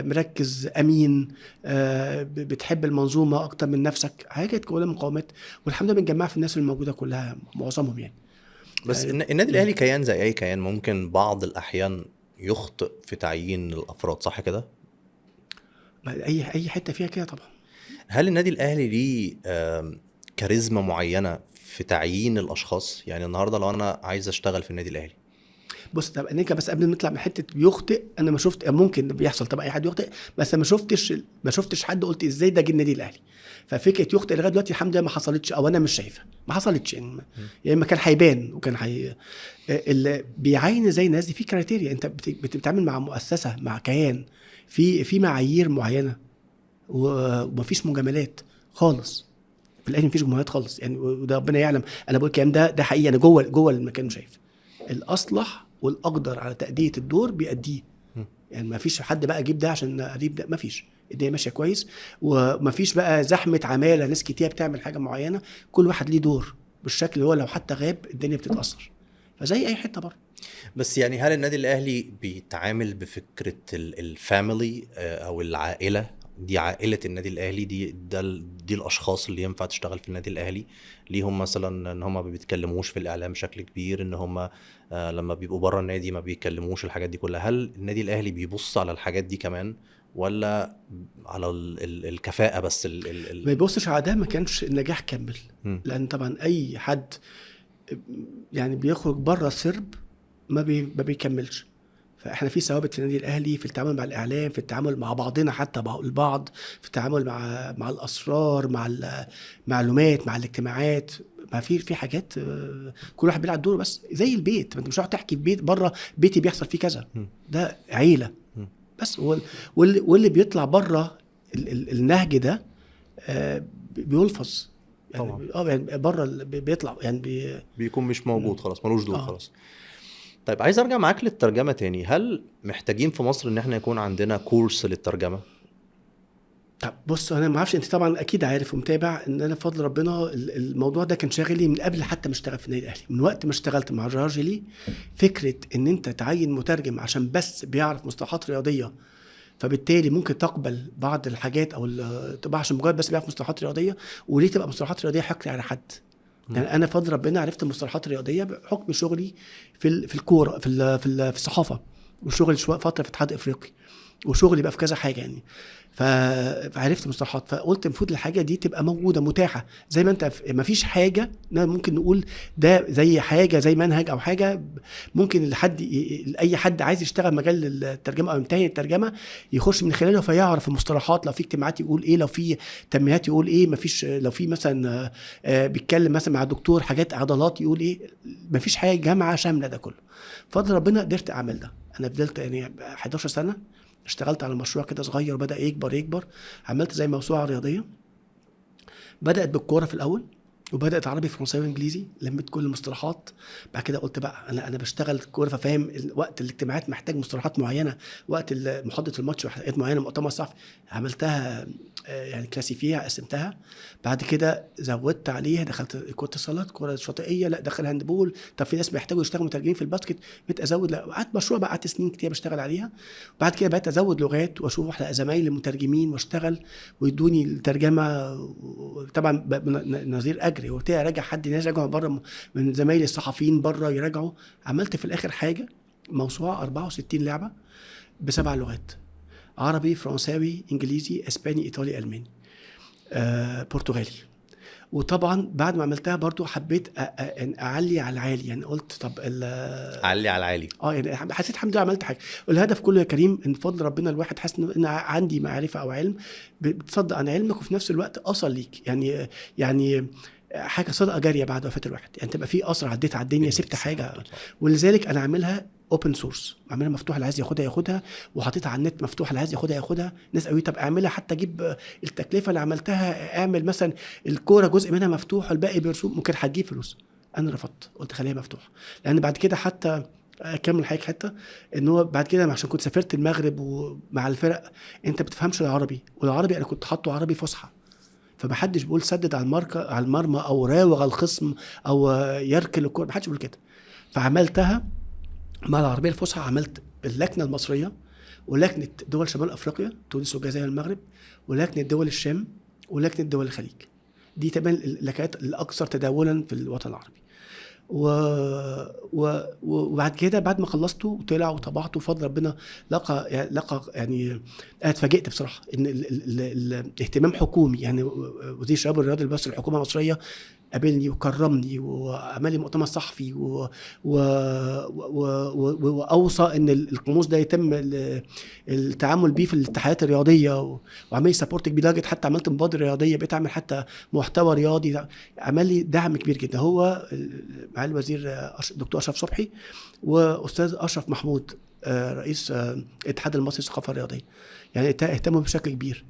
Speaker 2: مركز، امين، بتحب المنظومه اكتر من نفسك، حاجات كلها مقاومات. والحمد لله بنجمعها في الناس الموجوده كلها، معظمهم يعني.
Speaker 1: بس
Speaker 2: يعني
Speaker 1: النادي الاهلي كيان زي اي كيان، ممكن بعض الاحيان يخطئ في تعيين الافراد، صح كده؟
Speaker 2: اي حته فيها كده طبعا.
Speaker 1: هل النادي الاهلي ليه كاريزما معينه في تعيين الاشخاص؟ يعني النهارده لو انا عايز اشتغل في النادي الاهلي.
Speaker 2: بص، طب انك بس قبل ما نطلع من حته بيخطئ، انا ما شفت، ممكن بيحصل طبعا اي حد يخطئ، بس ما شفتش حد قلت ازاي ده جه النادي الاهلي. ففكره يخطئ لغايه دلوقتي الحمد لله ما حصلتش، او انا مش شايفها ما حصلتش يعني. يا اما كان هيبان وكان اللي بيعين زي الناس دي في كرايتيريا. انت بتتعامل مع مؤسسه، مع كيان، في معايير معينه، ومفيش مجاملات خالص. في الاهلي مفيش مجاملات خالص يعني، وده ربنا يعلم. انا بقول الكلام ده حقيقي، انا جوه المكان شايف الاصلح والاقدر على تاديه الدور بيأديه. يعني ما فيش حد بقى اجيب ده عشان قريب ده، ما فيش. الدنيا ماشيه كويس، وما فيش بقى زحمه عماله ناس كتير بتعمل حاجه معينه. كل واحد ليه دور بالشكل اللي هو لو حتى غاب الدنيا بتتاثر، فزي اي حته بره.
Speaker 1: بس يعني هل النادي الاهلي بيتعامل بفكره الفاميلي او العائله دي؟ عائله النادي الاهلي دي الاشخاص اللي ينفع تشتغل في النادي الاهلي؟ ليهم مثلا ان هم ما بيتكلموش في الاعلام بشكل كبير، ان هم لما بيبقوا بره النادي ما بيتكلموش، الحاجات دي كلها. هل النادي الاهلي بيبص على الحاجات دي كمان، ولا على الكفاءه بس
Speaker 2: ما يبصش على ده، ما كانش النجاح كمل.
Speaker 1: م.
Speaker 2: لان طبعا اي حد يعني بيخرج بره السرب ما بيكملش. فاحنا في ثوابت في النادي الاهلي، في التعامل مع الاعلام، في التعامل مع بعضنا حتى البعض، في التعامل مع الاسرار، مع المعلومات، مع الاجتماعات. ما في حاجات، كل واحد بيلعب دوره. بس زي البيت، ما انت مش هتقعد تحكي في بيت بره بيتي بيحصل فيه كذا، ده عيله بس. واللي بيطلع بره النهج ده بيلفظ
Speaker 1: طبعا
Speaker 2: يعني. يعني بره بيطلع يعني
Speaker 1: بيكون مش موجود خلاص، ملوش دور
Speaker 2: اه.
Speaker 1: خلاص. طيب عايز ارجع معاك للترجمة تاني. هل محتاجين في مصر ان احنا يكون عندنا كورس للترجمة؟
Speaker 2: طب بص، انا ما اعرفش، انت طبعا اكيد عارف ومتابع ان انا بفضل ربنا الموضوع ده كان شاغلي من قبل حتى ما اشتغل في النادي الاهلي. من وقت ما اشتغلت مع الراجلي، فكره ان انت تعين مترجم عشان بس بيعرف مصطلحات رياضيه، فبالتالي ممكن تقبل بعض الحاجات او تبقى عشان مجرد بس بيعرف مصطلحات رياضيه. وليه تبقى مصطلحات رياضيه حكر على حد؟ يعني انا بفضل ربنا عرفت المصطلحات الرياضيه بحكم شغلي في الكوره، في الصحافه، وشغلي فتره في الاتحاد الافريقي، وشغلي بقى في كذا حاجه يعني. فعرفت مصطلحات، فقلت المفروض الحاجه دي تبقى موجوده متاحه. زي ما انت ما فيش حاجه ممكن نقول ده زي حاجه زي منهج او حاجه ممكن اي حد عايز يشتغل مجال الترجمه او يمتهن الترجمه يخش من خلاله، فيعرف المصطلحات. لو في اجتماعات يقول ايه، لو في تنبيهات يقول ايه، ما فيش. لو في مثلا بيتكلم مثلا مع دكتور حاجات عضلات يقول ايه. ما فيش حاجه جامعه شامله ده كله. فضل ربنا قدرت اعمل ده. انا فضلت يعني 11 سنه اشتغلت على مشروع كده صغير، بدأ يكبر. عملت زي موسوعة رياضية، بدأت بالكورة في الأول، وبدأت عربي فرنساوي انجليزي، لميت كل المصطلحات. بعد كده قلت بقى انا بشتغل كوره، ففاهم وقت الاجتماعات محتاج مصطلحات معينه، وقت محاضره الماتش حاجات معينه، مؤتمر صحفي عملتها يعني كلاسيفيها، قسمتها. بعد كده زودت عليها، دخلت كره الصالات، كره شاطئيه، لا دخل هاندبول. طب في ناس بيحتاجوا يشتغلوا مترجمين في الباسكت، بقيت ازود. لا قعدت مشروع بقى، قعدت سنين كتير بشتغل عليها. بعد كده بقيت ازود لغات واشوف زمايلي مترجمين واشتغل ويدوني الترجمه. طبعا نظير اجري، وقلت اراجع حد ناس راجعوا بره من زمايلي الصحفيين بره يراجعوا. عملت في الاخر حاجه موسوعه 64 لعبه ب7 لغات: عربي، فرنساوي، انجليزي، اسباني، ايطالي، الماني، برتغالي. وطبعا بعد ما عملتها برضو حبيت اعلي على العالي. يعني قلت طب
Speaker 1: علي على العالي.
Speaker 2: يعني حسيت الحمد لله عملت حاجه. والهدف كله يا كريم ان بفضل ربنا الواحد حاسس ان عندي معرفه او علم بتصدق عن علمك، وفي نفس الوقت اصل ليك يعني حاجه صدقه جاريه بعد وفاه الواحد، يعني تبقى في اسرع عديت على الدنيا سبت حاجه.
Speaker 1: صح.
Speaker 2: ولذلك انا عاملها اوبن سورس، عاملها مفتوحه، اللي عايز ياخدها وحاططها على النت مفتوحه، اللي عايز ياخدها. ناس قوي طب اعملها حتى اجيب التكلفه اللي عملتها، اعمل مثلا الكوره جزء منها مفتوح والباقي برسوم، ممكن هتجيب فلوس. انا رفضت، قلت خليها مفتوحه، لان بعد كده حتى اكمل حاجه حته ان هو بعد كده عشان كنت سافرت المغرب ومع الفرق، انت بتفهمش العربي، والعربي انا كنت حاطه عربي فصحى، فمحدش بيقول سدد على الماركه على المرمى او راوغ الخصم او يركل الكوره، محدش بيقول كده. فعملتها مع العربيه الفصحى، عملت اللجنه المصريه ولجنه دول شمال افريقيا، تونس والجزائر والمغرب، ولجنه دول الشام، ولجنه دول الخليج. دي تبان اللكنات الاكثر تداولا في الوطن العربي. وبعد كده بعد ما خلصته وطلع وطبعته بفضل ربنا، لقى يعني انا اتفاجئت بصراحه ان الاهتمام حكومي، يعني وزير الشباب والرياضه بس الحكومه المصريه قابلني وكرمني وعمل لي مؤتمر صحفي واوصى ان القاموس ده يتم التعامل بيه في الاتحادات الرياضيه، وعمل لي سبورت كبير لدرجه حتى عملت مبادره رياضيه، بقيت اعمل حتى محتوى رياضي، عمل لي دعم كبير جدا. هو معالي الوزير الدكتور اشرف صبحي واستاذ اشرف محمود رئيس الاتحاد المصري للثقافه الرياضيه، يعني اهتموا بشكل كبير.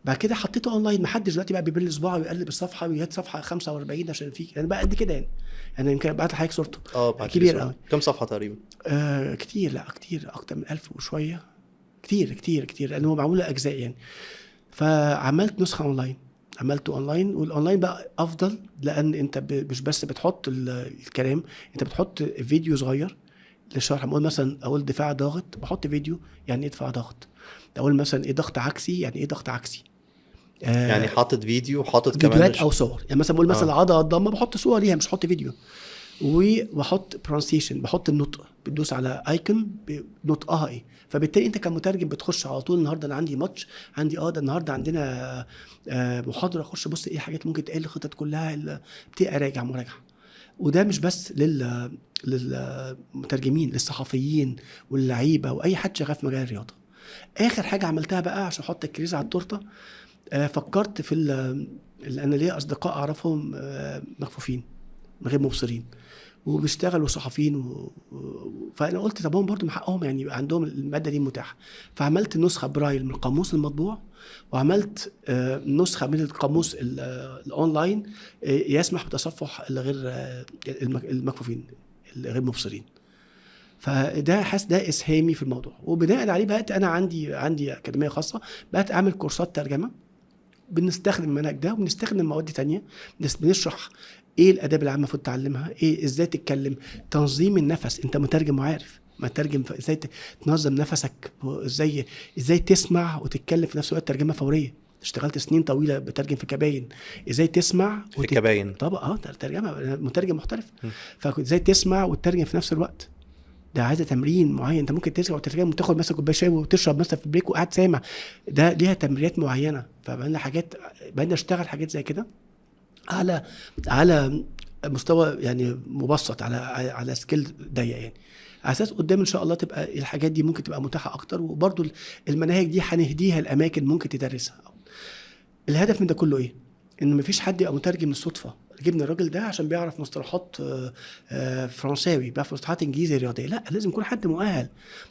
Speaker 2: بعد كده حطيته اونلاين، محدش دلوقتي بقى بيبل صباعه ويقلب الصفحه ويهات صفحه 45 عشان فيك، يعني بقى قد كده يعني. انا يمكن بعت لحضرتك صورته كبير قوي.
Speaker 1: كم صفحه تقريبا؟
Speaker 2: كتير، لا كتير، اكتر من 1000 وشويه، كتير كتير كتير، لانه هو معمول اجزاء يعني. فعملت نسخه اونلاين، عملته اونلاين، والاونلاين بقى افضل لان انت مش بس بتحط الكلام، انت بتحط فيديو صغير للشرح. اقول مثلا اقول دفاع ضاغط، بحط فيديو يعني ايه دفاع ضاغط، اقول مثلا ايه ضغط عكسي، يعني ايه ضغط عكسي.
Speaker 1: يعني حاطط فيديو، حاطط كمان
Speaker 2: فيديوهات او صور، يعني مثلا بقول مثلا العضله الضمه بحط صور ليها، مش بحط فيديو. وبحط برونسيشن، بحط النطق، بتدوس على ايكون بنطقها ايه، فبالتالي انت كمترجم بتخش على طول النهارده انا عندي ماتش، عندي ده النهارده عندنا محاضره، اخش بص ايه الحاجات ممكن تقل الخطط كلها، بتبقى راجع مراجعه. وده مش بس للمترجمين، للصحفيين واللعيبه واي حد شغال في مجال الرياضه. اخر حاجه عملتها بقى عشان احط الكريز على التورته، فكرت في انا ليا اصدقاء اعرفهم مكفوفين من غير مبصرين وبيشتغلوا صحفيين فانا قلت طب هم برضه من حقهم يعني يبقى عندهم الماده دي متاحه. فعملت نسخه برايل من القاموس المطبوع، وعملت نسخه من القاموس الاونلاين يسمح بتصفح الغير المكفوفين الغير مبصرين. فده حاسس ده اسهامي في الموضوع. وبناء عليه بقى انا عندي اكاديميه خاصه، بقيت اعمل كورسات ترجمه، بنستخدم المنهج ده وبنستخدم مواد تانية، بنشرح ايه الاداب العامه المفروض تتعلمها، ايه ازاي تتكلم، تنظيم النفس، انت مترجم وعارف ما ترجم ازاي تنظم نفسك، ازاي تسمع وتتكلم في نفس الوقت، ترجمه فوريه. اشتغلت سنين طويله بترجم في كباين، ازاي تسمع
Speaker 1: في كباين
Speaker 2: طبعا ترجمه مترجم محترف. فازاي تسمع وتترجم في نفس الوقت، ده عايزه تمرين معين. انت ممكن تسمع وتترجم وتاخد مثلا كوبايه شاي وتشرب مثلا في البريك وقاعد سامع، ده ليها تمرينات معينه. فبقى حاجات بقينا اشتغل حاجات زي كده على مستوى يعني مبسط، على سكيل ضيق يعني، على اساس قدام ان شاء الله تبقى الحاجات دي ممكن تبقى متاحه اكتر. وبرضو المناهج دي هنهديها الاماكن ممكن تدرسها. الهدف من ده كله ايه؟ ان مفيش حد يبقى مترجم الصدفه. جبنا الراجل ده عشان بيعرف مصطلحات فرنساوي، بيعرف مصطلحات انجليزي رياضيه، لا لازم يكون حد مؤهل.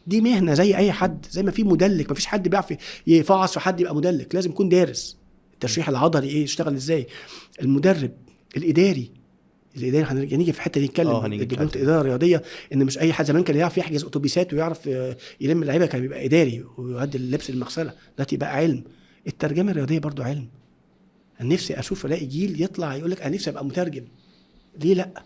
Speaker 2: دي مهنه زي اي حد، زي ما في مدلك مفيش حد بيعرف يفعص في حد يبقى مدلك، لازم يكون دارس التشريح العضلي ايه، يشتغل ازاي. المدرب الاداري هنيجي في الحته دي نتكلم دبلومه الاداره الرياضيه، ان مش اي حد زمان كان يعرف يحجز اتوبيسات ويعرف يلم اللعيبه، كان بيبقى اداري ويؤدي اللبس المغسله، دلوقتي بقى علم. الترجمه الرياضيه برضو علم. انا نفسي اشوف الاقي جيل يطلع يقول لك انا نفسي ابقى مترجم، ليه لا؟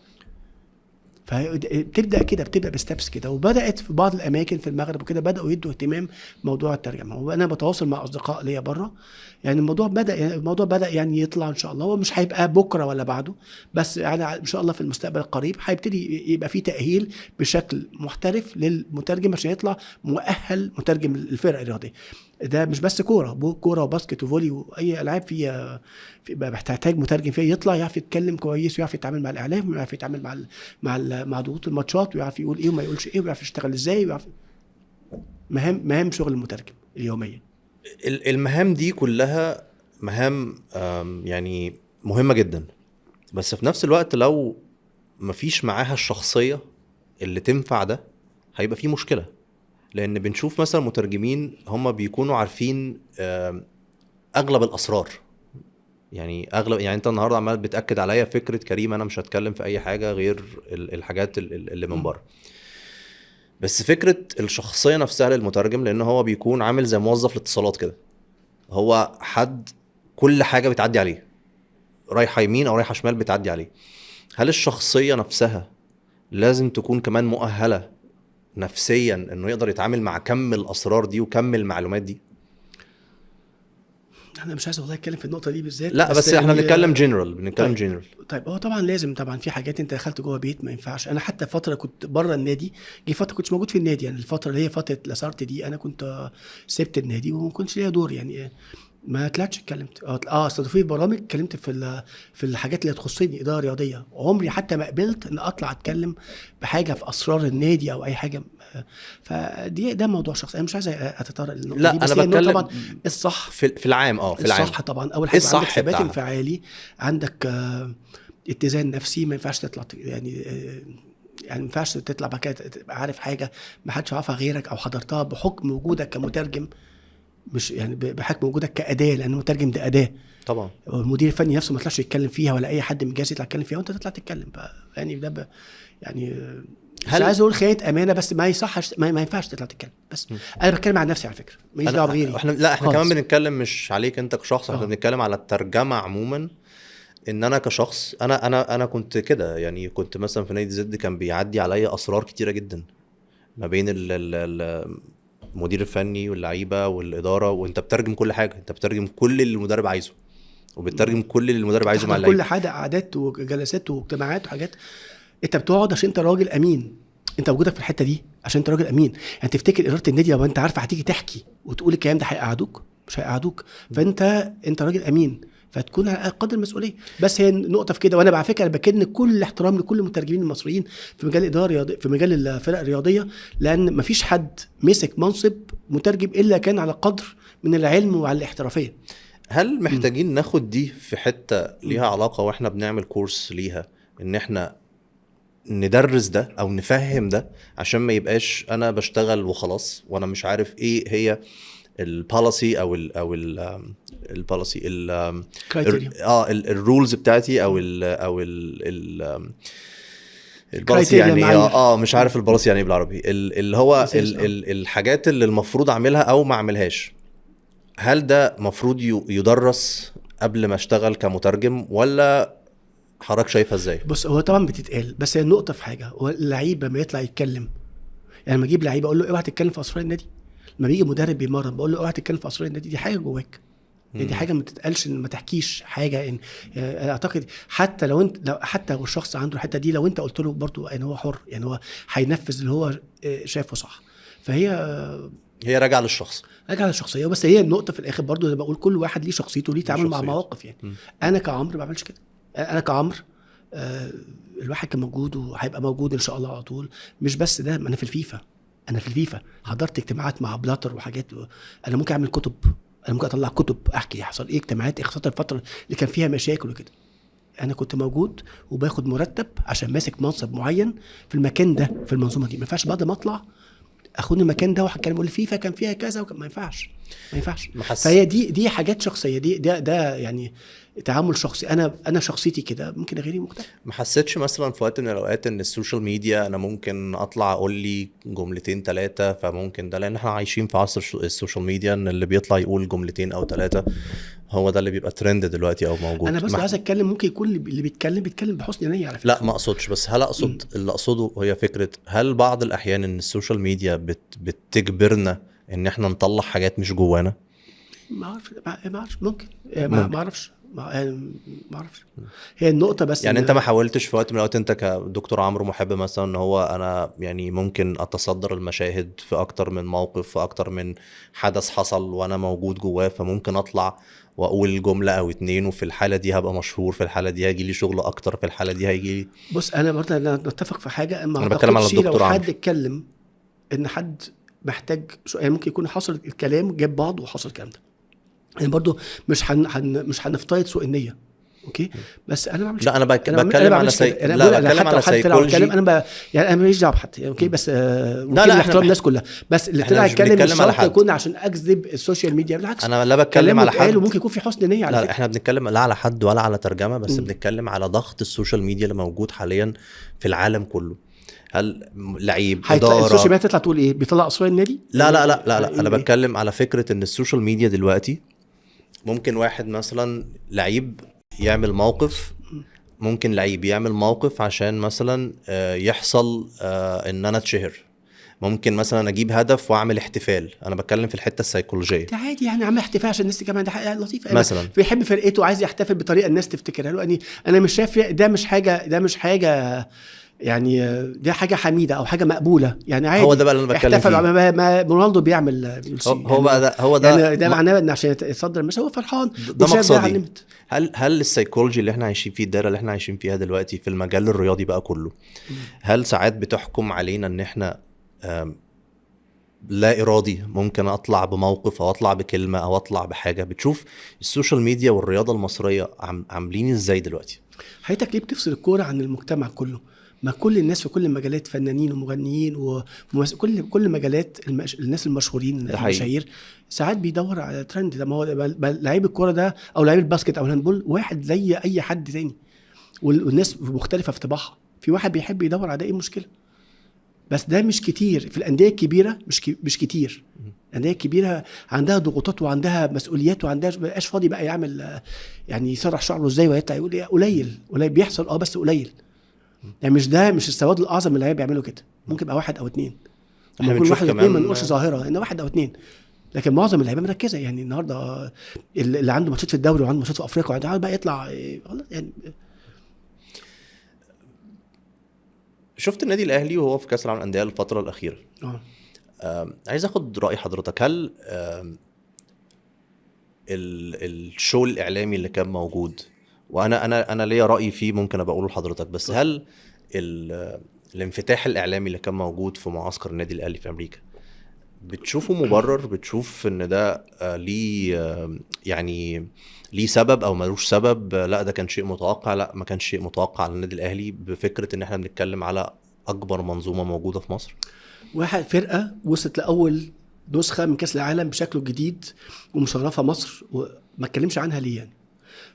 Speaker 2: فبتبدا كده، بتبدا بستبس كده. وبدات في بعض الاماكن في المغرب وكده بداوا يدوا اهتمام موضوع الترجمه. وانا بتواصل مع اصدقاء ليا بره، يعني الموضوع بدا يعني يطلع ان شاء الله. هو مش هيبقى بكره ولا بعده، بس يعني ان شاء الله في المستقبل القريب هيبتدي يبقى في تاهيل بشكل محترف للمترجم عشان يطلع مؤهل مترجم الفرق الرياضيه. ده مش بس كوره وباسكت وفولي واي العاب فيها بتحتاج مترجم فيها يطلع يعرف يتكلم كويس، ويعرف يتعامل مع الاعلام، ويعرف يتعامل مع ضغوط الماتشات، ويعرف يقول ايه وما يقولش ايه، ويعرف يشتغل ازاي، ويعرف مهام شغل المترجم اليوميه.
Speaker 1: المهام دي كلها مهام يعني مهمه جدا. بس في نفس الوقت لو مفيش معاها الشخصيه اللي تنفع ده هيبقى في مشكله. لان بنشوف مثلا مترجمين هم بيكونوا عارفين اغلب الاسرار. يعني اغلب، يعني انت النهارده عمال بتاكد عليا فكره كريم انا مش هتكلم في اي حاجه غير الحاجات اللي من بره. بس فكره الشخصيه نفسها للمترجم، لان هو بيكون عامل زي موظف الاتصالات كده، هو حد كل حاجه بتعدي عليه، رايحه يمين او رايحه شمال بتعدي عليه. هل الشخصيه نفسها لازم تكون كمان مؤهله نفسيا انه يقدر يتعامل مع كم الاسرار دي وكم المعلومات دي؟
Speaker 2: انا مش عايز والله اتكلم في النقطه دي بالذات،
Speaker 1: لا بس احنا
Speaker 2: يعني
Speaker 1: بنتكلم جنرال، بنتكلم
Speaker 2: طيب
Speaker 1: جنرال.
Speaker 2: طيب هو طبعا لازم، طبعا في حاجات انت دخلت جوه بيت ما ينفعش. انا حتى فتره كنت بره النادي، جه فتره كنتش موجود في النادي، يعني الفتره اللي هي فتره لاسارت دي انا كنت سبت النادي وما كنتش ليا دور، يعني ما طلعتش اتكلمت. استضافوني في برامج، اتكلمت في الحاجات اللي تخصني، اداره رياضيه. عمري حتى ما قبلت ان اطلع اتكلم بحاجه في اسرار النادي او اي حاجه. فدي ده موضوع شخصي، انا مش عايز اتطرق للنقطه دي،
Speaker 1: لا انا
Speaker 2: بس هي النقطه طبعا
Speaker 1: بتكلم
Speaker 2: الصح.
Speaker 1: في العام، في العام
Speaker 2: الصح طبعا اول
Speaker 1: ايه
Speaker 2: حاجه عندك
Speaker 1: الصح
Speaker 2: ثبات
Speaker 1: بتاعها؟
Speaker 2: انفعالي، عندك اتزان نفسي. ما ينفعش تطلع يعني يعني ما ينفعش تطلع بقى كده تبقى عارف حاجه ما حدش عارفها غيرك او حضرتها بحكم وجودك كمترجم، مش يعني بحكم وجودك كاداه، لان المترجم ده اداه.
Speaker 1: طبعا
Speaker 2: المدير الفني نفسه ما طلعش يتكلم فيها، ولا اي حد من الجهاز يطلع يتكلم فيها وانت تطلع تتكلم. يعني ده يعني مش عايز اقول خيانه امانه، بس ما يصحش، ما ينفعش تطلع تتكلم. بس انا بتكلم عن نفسي على فكره، ماليش دعوه بغيري.
Speaker 1: احنا كمان
Speaker 2: خالص.
Speaker 1: بنتكلم مش عليك انت كشخص، احنا بنتكلم على الترجمه عموما. ان انا كشخص، انا كنت كده، يعني كنت مثلا في نادي زد كان بيعدي عليا اسرار كتيره جدا ما بين المدير الفني واللعيبه والاداره، وانت بتترجم كل حاجه، انت بتترجم كل اللي المدرب عايزه، وبتترجم كل اللي المدرب عايزه مع
Speaker 2: تحضر
Speaker 1: اللعيبه.
Speaker 2: كل حاجه، قعدات وجلسات واجتماعات وحاجات. انت بتقعد عشان انت راجل امين، انت وجودك في الحته دي عشان انت راجل امين. يعني تفتكر اداره النادي لو انت عارفه هتيجي تحكي وتقول الكلام ده هيقعدوك؟ مش هيقعدوك. فانت راجل امين، فتكون على قدر المسؤوليه. بس هي النقطه في كده. وانا على فكره انا بكن كل الاحترام لكل المترجمين المصريين في مجال الاداره الرياضيه، في مجال الفرق الرياضيه، لان مفيش حد مسك منصب مترجم الا كان على قدر من العلم وعلى الاحترافيه.
Speaker 1: هل محتاجين ناخد دي في حته ليها علاقه واحنا بنعمل كورس ليها، ان احنا ندرس ده او نفهم ده، عشان ما يبقاش انا بشتغل وخلاص وانا مش عارف ايه هي البوليسي او البوليسي الرولز بتاعتي او البوليسي يعني مش عارف البوليسي يعني ايه بالعربي، اللي هو الحاجات اللي المفروض اعملها او ما اعملهاش. هل ده مفروض يدرس قبل ما اشتغل كمترجم، ولا حضرتك شايفها ازاي؟
Speaker 2: بص هو طبعا بتتقال، بس هي النقطه في حاجه، هو اللعيب لما يطلع يتكلم، يعني لما اجيب لعيب اقول له اوعى تتكلم في اسرار النادي، لما بيجي مدرب بيمرن بقول له اوعى تتكلم في اسرار النادي، دي حاجه جواك. يعني دي حاجه ما تتقالش، ان ما تحكيش حاجه. ان اعتقد حتى لو الشخص عنده الحته دي، لو انت قلت له برضه ان هو حر، يعني هو هينفذ اللي هو شايفه صح.
Speaker 1: هي راجعه للشخص،
Speaker 2: راجعه للشخصيه. بس هي النقطه في الاخر برضه زي ما بقول، كل واحد ليه شخصيته وليه تعامل مع مواقف. يعني انا كعمرو ما بعملش كده. انا كعمرو الواحد كان موجود وهيبقى موجود ان شاء الله على طول. مش بس ده، انا في الفيفا، حضرت اجتماعات مع بلاتر وحاجات. انا ممكن اعمل كتب، انا ممكن اطلع كتب احكي حصل ايه اجتماعات، خاصه الفتره اللي كان فيها مشاكل وكده. انا كنت موجود وباخد مرتب عشان ماسك منصب معين في المكان ده، في المنظومه دي. ما ينفعش بعد ما اطلع اخد المكان ده وهتكلم اقول الفيفا كان فيها كذا ما ينفعش. فهي دي حاجات شخصيه، ده يعني تعامل شخصي. انا شخصيتي كده، ممكن غيري مختلف.
Speaker 1: ما حسيتش مثلا في وقت من الاوقات ان السوشيال ميديا انا ممكن اطلع اقول لي جملتين 3، فممكن ده لان احنا عايشين في عصر السوشيال ميديا، ان اللي بيطلع يقول جملتين او 3 هو ده اللي بيبقى ترند دلوقتي او موجود.
Speaker 2: انا بس عايز اتكلم، ممكن يكون اللي بيتكلم بحسن نيه على فكره.
Speaker 1: لا ما اقصدش، بس هل اقصد اللي اقصده هي فكره، هل بعض الاحيان ان السوشيال ميديا بتجبرنا ان احنا نطلع حاجات مش جوانا؟
Speaker 2: ما اعرفش ممكن ما اعرفش هي النقطه بس.
Speaker 1: يعني انت ما حاولتش في وقت من الاوقات انت كدكتور عمرو محب مثلا، ان هو انا يعني ممكن اتصدر المشاهد في اكتر من موقف، في اكتر من حدث حصل وانا موجود جواه، فممكن اطلع واقول جمله او 2 وفي الحاله دي هبقى مشهور، في الحاله دي هيجي لي شغل اكتر، في الحاله دي هيجي لي.
Speaker 2: بص انا برضه نتفق في حاجه،
Speaker 1: انا بتكلم على الدكتور
Speaker 2: لو
Speaker 1: عمرو.
Speaker 2: حد اتكلم ان حد محتاج يعني ممكن يكون حصل الكلام جاب بعض وحصل الكلام ده، يعني برضه مش هنفترض سوء النيه. اوكي. بس انا ما بعملش
Speaker 1: لا انا
Speaker 2: كده.
Speaker 1: بتكلم
Speaker 2: ما
Speaker 1: على
Speaker 2: بعملش كده.
Speaker 1: لا بتكلم
Speaker 2: حتى
Speaker 1: على
Speaker 2: لو حد طلع
Speaker 1: سيكولوجي.
Speaker 2: واتكلم يعني انا ماليش دعوه بحد، اوكي. بس ممكن
Speaker 1: احنا
Speaker 2: احترام الناس كلها، بس اللي
Speaker 1: احنا
Speaker 2: طلع
Speaker 1: مش
Speaker 2: يتكلم مش
Speaker 1: بنتكلم على
Speaker 2: شرط
Speaker 1: حد.
Speaker 2: يكون عشان اجذب السوشيال ميديا، بالعكس.
Speaker 1: انا لا بتكلم
Speaker 2: كلامه
Speaker 1: على
Speaker 2: اتقال
Speaker 1: حد،
Speaker 2: وممكن يكون في حسن نيه على
Speaker 1: لا
Speaker 2: فكره.
Speaker 1: احنا بنتكلم لا على حد ولا على ترجمه، بس
Speaker 2: م.
Speaker 1: بنتكلم على ضغط السوشيال ميديا اللي موجود حاليا في العالم كله. هل لعيب
Speaker 2: السوشيال
Speaker 1: اداره؟
Speaker 2: ميديا تطلع تقول ايه؟ بيطلع اسرار النادي؟
Speaker 1: لا انا
Speaker 2: إيه؟
Speaker 1: بتكلم على فكره ان السوشيال ميديا دلوقتي ممكن واحد مثلا لعيب يعمل موقف، ممكن لعيب يعمل موقف عشان مثلا يحصل ان انا اتشهر، ممكن مثلا اجيب هدف واعمل احتفال. انا بتكلم في الحته السيكولوجيه.
Speaker 2: ده عادي يعني، عامل احتفال عشان الناس كمان، ده حاجه لطيفه
Speaker 1: مثلا
Speaker 2: بيحب فرقته وعايز يحتفل بطريقه الناس تفتكرها له. يعني انا مش شايف ده مش حاجه يعني، دي حاجه حميده او حاجه مقبوله يعني، عادي.
Speaker 1: هو ده بقى اللي انا بتكلم
Speaker 2: احتفل
Speaker 1: فيه.
Speaker 2: ما رونالدو بيعمل
Speaker 1: هو بقى ده هو ده
Speaker 2: يعني، ده معناه ان عشان يتصدر مش هو فرحان
Speaker 1: ده
Speaker 2: وشايف ده
Speaker 1: مقصدي.
Speaker 2: علمت.
Speaker 1: هل السيكولوجي اللي احنا عايشين فيه، الدايره اللي احنا عايشين فيها دلوقتي في المجال الرياضي بقى كله، هل ساعات بتحكم علينا ان احنا لا ارادي ممكن اطلع بموقف او اطلع بكلمه او اطلع بحاجه؟ بتشوف السوشيال ميديا والرياضه المصريه عاملين ازاي دلوقتي؟
Speaker 2: حياتك ليه بتفصل الكوره عن المجتمع كله؟ ما كل الناس في كل المجالات، فنانين ومغنيين كل مجالات الناس المشهورين المشاهير ساعات بيدور على ترند. ده ما هو لعيب الكوره ده او لعيب الباسكت او الهاندبول واحد زي اي حد تاني، والناس مختلفه في طباعها. في واحد بيحب يدور على ده، ايه المشكله؟ بس ده مش كتير في الانديه الكبيره، مش كتير. الانديه الكبيره عندها ضغوطات وعندها مسؤوليات وعندها مبقاش فاضي بقى يعمل يعني يسرح شعره ازاي ويطلع يقول ايه. قليل بيحصل بس قليل يعني. مش السواد الاعظم اللي بيعملوا كده، ممكن يبقى واحد او اتنين.
Speaker 1: احنا
Speaker 2: ممكن
Speaker 1: بنشوف
Speaker 2: واحد او اتنين، ما
Speaker 1: كمان
Speaker 2: نقولش ظاهره ان واحد او اتنين، لكن معظم اللعيبه مركزه. يعني النهارده اللي عنده ماتشات في الدوري وعنده ماتشات في افريقيا وعنده بقى يطلع خلاص يعني.
Speaker 1: شفت النادي الاهلي وهو في كاس العالم للانديه الفتره الاخيره. عايز اخد راي حضرتك. هل الشو الاعلامي اللي كان موجود، وانا ليا راي فيه ممكن ابقى اقوله لحضرتك، بس هل الانفتاح الاعلامي اللي كان موجود في معسكر النادي الاهلي في امريكا بتشوفه مبرر؟ بتشوف ان ده ليه يعني ليه سبب او ملوش سبب؟ لا ده كان شيء متوقع؟ لا ما كانش شيء متوقع على النادي الاهلي، بفكره ان احنا بنتكلم على اكبر منظومه موجوده في مصر.
Speaker 2: واحد فرقه وصلت لاول نسخه من كاس العالم بشكله جديد ومشرفه مصر وما اتكلمش عنها ليه يعني؟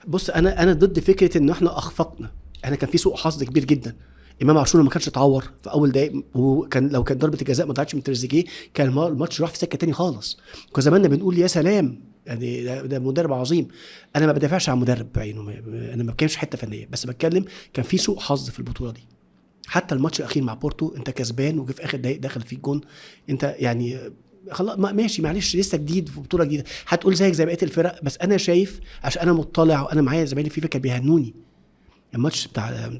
Speaker 2: بص انا ضد فكره ان احنا اخفقنا. احنا كان في سوء حظ كبير جدا. امام عاشور ما كانش اتعور في اول دقايق، وكان لو كان ضربه الجزاء ما ضاعتش من تريزيجيه كان الماتش راح في سكه تاني خالص. كنا زماننا بنقول يا سلام يعني ده مدرب عظيم. انا ما بدافعش عن مدرب بعينه، انا ما بتكلمش حته فنيه، بس بتكلم كان في سوء حظ في البطوله دي. حتى الماتش الاخير مع بورتو انت كسبان وجه في اخر دقايق دخل فيك جون، انت يعني خلاص ماشي معلش لسه جديد في بطوله جديده، هتقول زيك زي بقيه الفرق. بس انا شايف عشان انا مطلع وانا معايا زمايلي فيفا كانوا بيهنوني. الماتش بتاع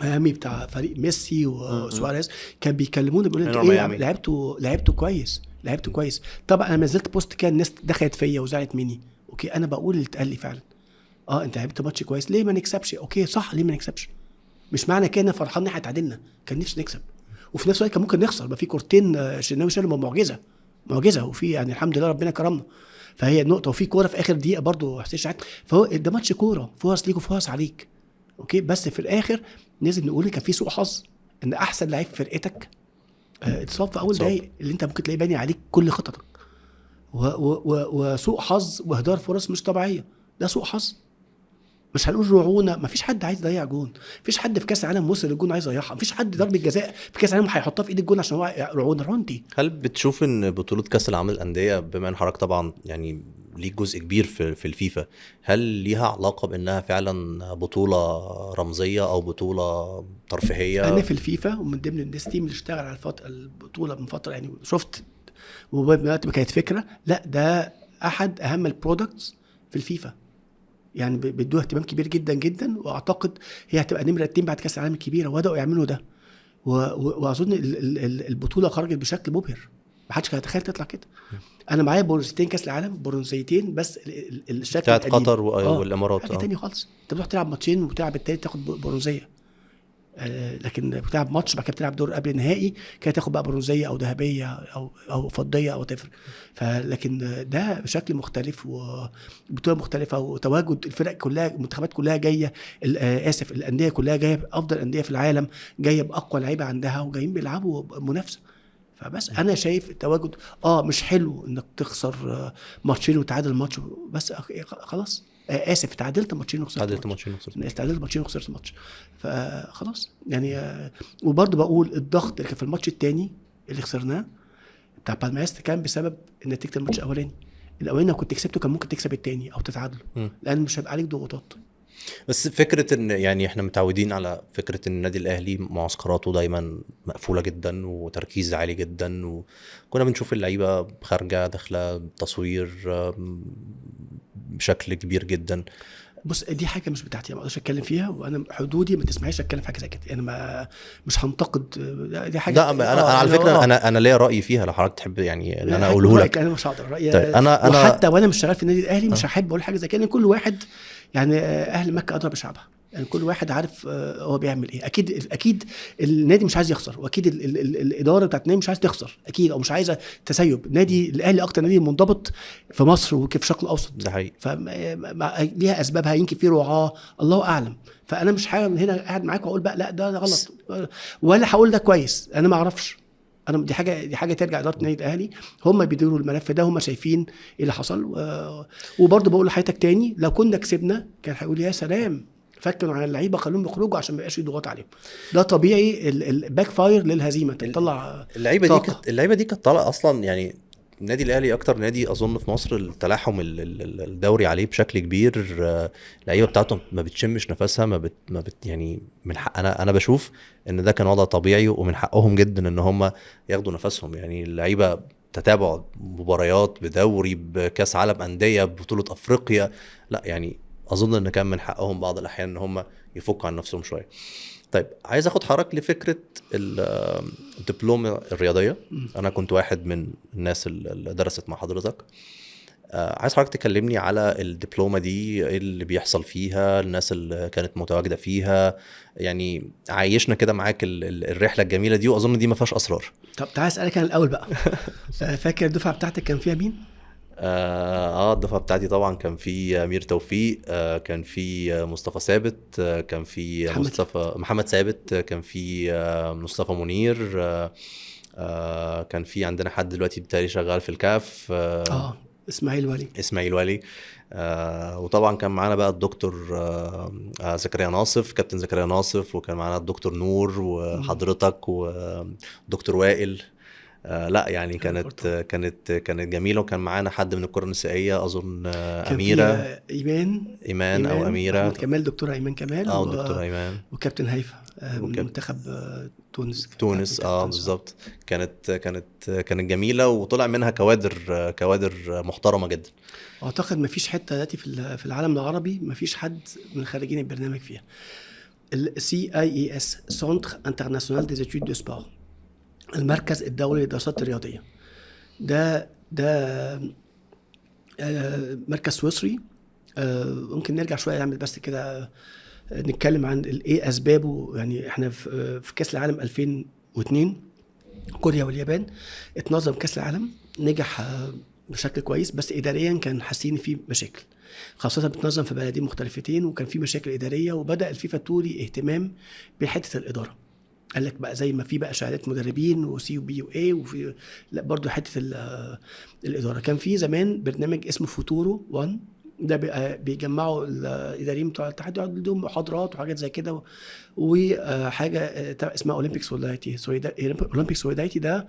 Speaker 2: ميامي بتاع فريق ميسي وسواريز كان بيكلموني بيقولوا انتوا ايه لعبتوا كويس. طبعا انا ما زلت بوست كان الناس دخلت فيا وزعلت مني، اوكي انا بقول اللي اتقال لي فعلا. انت لعبت ماتش كويس، ليه ما نكسبش؟ اوكي صح، ليه ما نكسبش؟ مش معنى كده فرحان ان احنا اتعادلنا، كان نفسي نكسب وفي نفس الوقت كان ممكن نخسر. ما في كورتين شناوي شالوا معجزه وفي يعني الحمد لله ربنا كرمنا. فهي النقطه، وفي كوره في اخر دقيقه برضو حسين شحات. فهو ده ماتش كوره، فرص ليك وفرص عليك، اوكي. بس في الاخر نزل نقول كان في سوء حظ ان احسن لعيب في فرقتك اتصاب في اول دقايق اللي انت ممكن تلاقي باني عليك كل خططك، وسوء حظ واهدار فرص مش طبيعيه. ده سوء حظ، مش هنقول رعونه. ما فيش حد عايز يضيع جون، مفيش حد في كاس العالم وصل الجون عايز يضيعها، مفيش حد ضربه جزاء في كاس العالم هيحطها في ايد الجون عشان هو رعونتي.
Speaker 1: هل بتشوف ان بطوله كاس العالم للانديه، بما ان حضرتك طبعا يعني ليك جزء كبير في الفيفا، هل ليها علاقه بانها فعلا بطوله رمزيه او بطوله ترفيهيه؟
Speaker 2: انا في الفيفا ومن ضمن الناس تيم اللي اشتغل على البطوله من فتره يعني، شفت وبدات كانت فكره، لا ده احد اهم البرودكتس في الفيفا يعني، بيدوها اهتمام كبير جدا جدا. واعتقد هي هتبقى نمره 2 بعد كاس العالم الكبيره، وبداوا يعملوا ده. واظن البطوله خرجت بشكل مبهر، ما حدش كان يتخيل تطلع كده. انا معايا برونزيتين كاس العالم، برونزيتين بس الشكل
Speaker 1: بتاعت قطر والامارات
Speaker 2: حاجه تانية خالص. انت بتروح تلعب ماتشين وبتلعب التالت تاخد برونزيه. لكن بتلعب ماتش بعد كده بتلعب دور قبل النهائي كده تاخد بقى برونزيه او ذهبيه او فضيه او تفرق. فلكن ده بشكل مختلف وبطوله مختلفه وتواجد الفرق كلها المنتخبات كلها جايه اسف الانديه كلها جايه افضل انديه في العالم جايه باقوى لعيبه عندها وجايين بيلعبوا منافسه. فبس انا شايف التواجد مش حلو انك تخسر ماتشين وتعادل ماتش بس خلاص اسف تعادلت ماتشين وخسرت ماتش تعادلت ماتشين وخسرت ماتش فخلاص يعني. وبرضه بقول الضغط اللي كان في الماتش الثاني اللي خسرناه بتاع بالميراس كان بسبب نتيجه الماتش الاولاني كنت كسبته كان ممكن تكسب الثاني او تتعادله لان مش هيبقى عليك ضغوطات.
Speaker 1: بس فكرة ان يعني احنا متعودين على فكرة ان النادي الاهلي معسكراته دايما مقفولة جدا وتركيز عالي جدا وكنا بنشوف اللعيبة خارجة داخلة تصوير بشكل كبير جدا.
Speaker 2: بص دي حاجه مش بتاعتي ما اقدرش اتكلم فيها وانا حدودي ما تسمعيش اتكلم في حاجه زي كده. انا ما مش هنتقد دي حاجه.
Speaker 1: لا انا على فكره انا ليا راي فيها لو حضرتك تحب يعني ان انا اقوله لك.
Speaker 2: انا مش هقدر رايي.
Speaker 1: طيب انا
Speaker 2: وحتى وانا مش شغال في النادي الاهلي مش هحب اقول حاجه زي كده. كل واحد يعني اهل مكه ادرى بشعبها يعني كل واحد عارف هو بيعمل ايه. اكيد النادي مش عايز يخسر واكيد الاداره بتاعت النادي مش عايز تخسر اكيد او مش عايزه تسيب. نادي الاهلي اكتر نادي منضبط في مصر وفي الشرق الاوسط
Speaker 1: ده حقيقي
Speaker 2: ليها اسبابها يمكن في رعاه الله اعلم. فانا مش حاجه من هنا قاعد معاك واقول بقى لا ده غلط ولا هقول ده كويس انا ما اعرفش. انا دي حاجه ترجع اداره النادي الاهلي هم بيديروا الملف ده هم شايفين ايه اللي حصل. وبرضه بقول لحضرتك تاني لو كنا كسبنا كان هيقول يا سلام فكروا على اللعيبه خلوهم يخرجوا عشان ما يبقاش في ضغوط عليهم. ده طبيعي الباك فاير للهزيمه تطلع
Speaker 1: اللعيبه دي كانت طالعه اصلا. يعني النادي الاهلي اكتر نادي اظن في مصر التلاحم الدوري عليه بشكل كبير. اللعيبه بتاعتهم ما بتشمش نفسها ما بت يعني من حق انا بشوف ان ده كان وضع طبيعي ومن حقهم جدا ان هم ياخدوا نفسهم. يعني اللعيبه تتابع مباريات بدوري بكاس عالم انديه ببطوله افريقيا لا يعني اظن ان كان من حقهم بعض الاحيان ان هم يفكوا عن نفسهم شويه. طيب عايز اخد حضرتك لفكره الدبلومه الرياضيه. انا كنت واحد من الناس اللي درست مع حضرتك. عايز حضرتك تكلمني على الدبلومه دي ايه اللي بيحصل فيها الناس اللي كانت متواجده فيها. يعني عايشنا كده معاك الرحله الجميله دي واظن دي ما فيهاش اسرار.
Speaker 2: طب تعال اسالك انا الاول بقى فاكر الدفعه بتاعتك كان فيها مين؟
Speaker 1: الدفعه بتاعتي طبعا كان في امير توفيق كان في مصطفى ثابت كان في محمد ثابت كان في مصطفى منير كان في عندنا حد دلوقتي بالتالي شغال في الكاف اسماعيل ولي وطبعا كان معانا بقى الدكتور زكريا ناصف كابتن زكريا ناصف وكان معانا الدكتور نور وحضرتك ودكتور وائل. لا يعني كانت جميله. وكان معانا حد من الكره النسائيه اظن اميره ايمان او اميره
Speaker 2: كمال دكتوره ايمان كمال
Speaker 1: دكتوره ايمان
Speaker 2: وكابتن هيفا منتخب تونس
Speaker 1: بالظبط. كانت جميله وطلع منها كوادر محترمه جدا.
Speaker 2: اعتقد ما فيش حته دلوقتي في العالم العربي ما فيش حد من خريجين البرنامج فيها. CIES Centre International des Études de Sport المركز الدولي للدراسات الرياضية ده مركز سويسري. ممكن نرجع شوية نعمل بس كده نتكلم عن ايه اسبابه. يعني احنا في كاس العالم 2002 كوريا واليابان اتنظم كاس العالم نجح بشكل كويس بس اداريا كان حاسين فيه مشاكل خاصة بتنظم في بلدين مختلفتين وكان في مشاكل ادارية وبدأ الفيفا تولي اهتمام بحتة الإدارة. قال لك بقى زي ما في بقى شهادات مدربين وسي وبي واي وفي لا برضو حته الاداره. كان في زمان برنامج اسمه فوتورو 1 ده بيجمعوا الاداريين بتوع الاتحاد يقعدوا لهم محاضرات وحاجات زي كده وحاجه اسمها اولمبيك سوليداريتي ده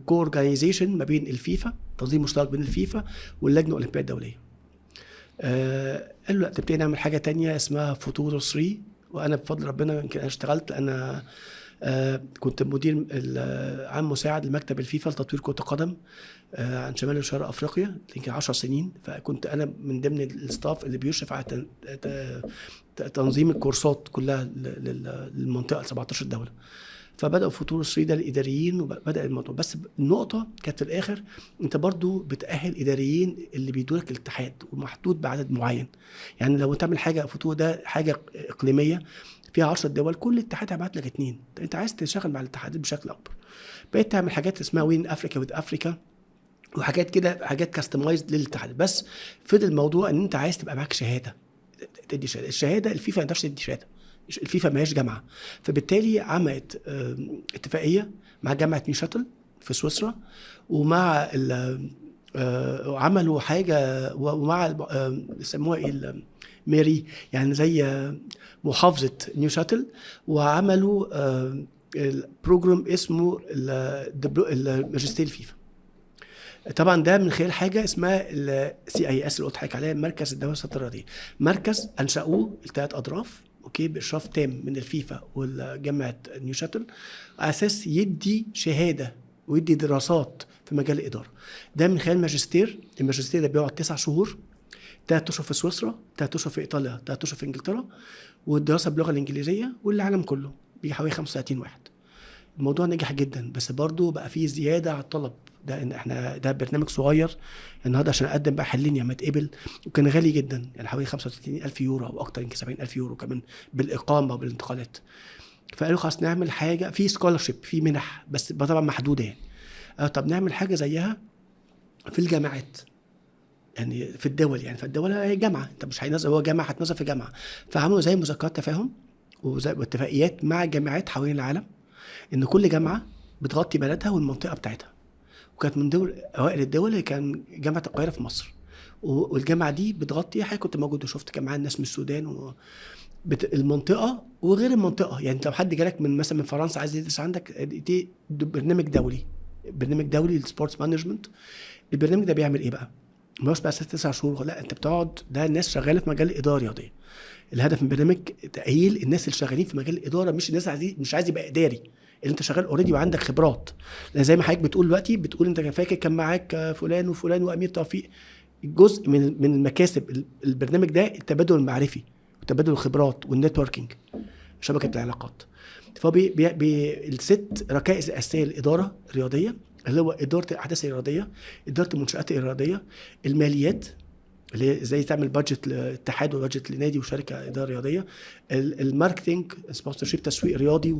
Speaker 2: كو اورجانيزيشن ما بين الفيفا تنظيم مشترك بين الفيفا واللجنه الاولمبيه الدوليه. قالوا لا تبتدي نعمل حاجه تانية اسمها فوتورو 3 وانا بفضل ربنا يمكن اشتغلت. انا كنت مدير عام مساعد لمكتب الفيفا لتطوير كرة القدم عن شمال وشرق افريقيا يمكن 10 سنين. فكنت انا من ضمن الستاف اللي بيشرف على تنظيم الكورسات كلها للمنطقه 17 دوله. فبداوا فطور الصيف ده الاداريين وبدا الموضوع. بس النقطه كانت في الاخر انت برضو بتاهل اداريين اللي بيدولك الاتحاد ومحدود بعدد معين. يعني لو تعمل حاجه فطور ده حاجه اقليميه فيها 10 دول، كل اتحاد هيبعت لك 2. انت عايز تشتغل مع الاتحادات بشكل اكبر. بقيت تعمل حاجات اسمها وين افريكا وذ افريكا وحاجات كده، حاجات كاستمايزد للاتحاد. بس فضل الموضوع ان انت عايز تبقى معاك شهاده، تدي شهاده. الشهاده الفيفا ما يقدرش تدي شهاده، الفيفا ما هياش جامعه. فبالتالي عملت اتفاقيه مع جامعه نيوشاتل في سويسرا، ومع عملوا حاجه ومع يسموها ايه ميري، يعني زي محافظه نيوشاتل، وعملوا البروجرام اسمه الماجستير الفيفا. طبعا ده من خلال حاجه اسمها السي اي اس اللي قلت لحضرتك عليها، مركز الدولة للرياضة الرياضية. مركز انشأوه الثلاث اطراف اوكي باشراف تام من الفيفا والجامعه نيوشاتل، على اساس يدي شهاده ويدي دراسات في مجال الاداره. ده من خلال ماجستير. الماجستير ده بيقعد 9 شهور، 3 اشهر في سويسرا، 3 اشهر في ايطاليا، 3 اشهر في انجلترا، والدراسه باللغه الانجليزيه، والعالم كله بيجي حوالي 35 واحد. الموضوع نجح جدا، بس برضو بقى فيه زياده على الطلب ده. ان احنا ده برنامج صغير النهارده عشان اقدم بقى حلين يا ما اتقبل، وكان غالي جدا يعني حوالي 35,000 يورو او اكتر، يمكن 70,000 يورو كمان بالاقامه وبالانتقالات. فقالوا خلاص نعمل حاجه في سكولرشيب، في منح بس طبعا محدوده يعني. طب نعمل حاجه زيها في الجامعات، يعني في الدول. يعني في الدول هي جامعه، انت مش هينزل هو جامعه هتنزل في جامعه. فعملوا زي مذكرات تفاهم واتفاقيات مع جامعات حوالين العالم، ان كل جامعه بتغطي بلدها والمنطقه بتاعتها. وكانت من دول اوائل الدول اللي كان جامعه القاهره في مصر، والجامعه دي بتغطي حاجه. كنت موجود وشفت كان معايا الناس من السودان المنطقه وغير المنطقه. يعني لو حد جالك من مثلا من فرنسا عايز يدرس عندك، دي برنامج دولي، برنامج دولي للسبورتس مانجمنت. البرنامج ده بيعمل ايه بقى؟ مش بس 9 شهور، لا انت بتقعد، ده الناس شغاله في مجال الاداره الرياضيه. الهدف من البرنامج تاهيل الناس اللي شغالين في مجال الاداره، مش الناس مش عايز يبقى اداري، اللي انت شغال اوريدي وعندك خبرات. لان زي ما حضرتك بتقول دلوقتي، بتقول انت كان فاكر كان معاك فلان وفلان وامير توفيق. جزء من المكاسب البرنامج ده التبادل المعرفي وتبادل الخبرات والنتوركينج، شبكه العلاقات. الست ركائز الاساسيه للاداره الرياضيه، اللي هو اداره الاحداث الرياضيه، اداره المنشات الرياضيه، الماليات اللي هي ازاي تعمل بادجت لاتحاد وبادجت لنادي وشركه اداره رياضيه، الماركتينج سبونسرشيب تسويق رياضي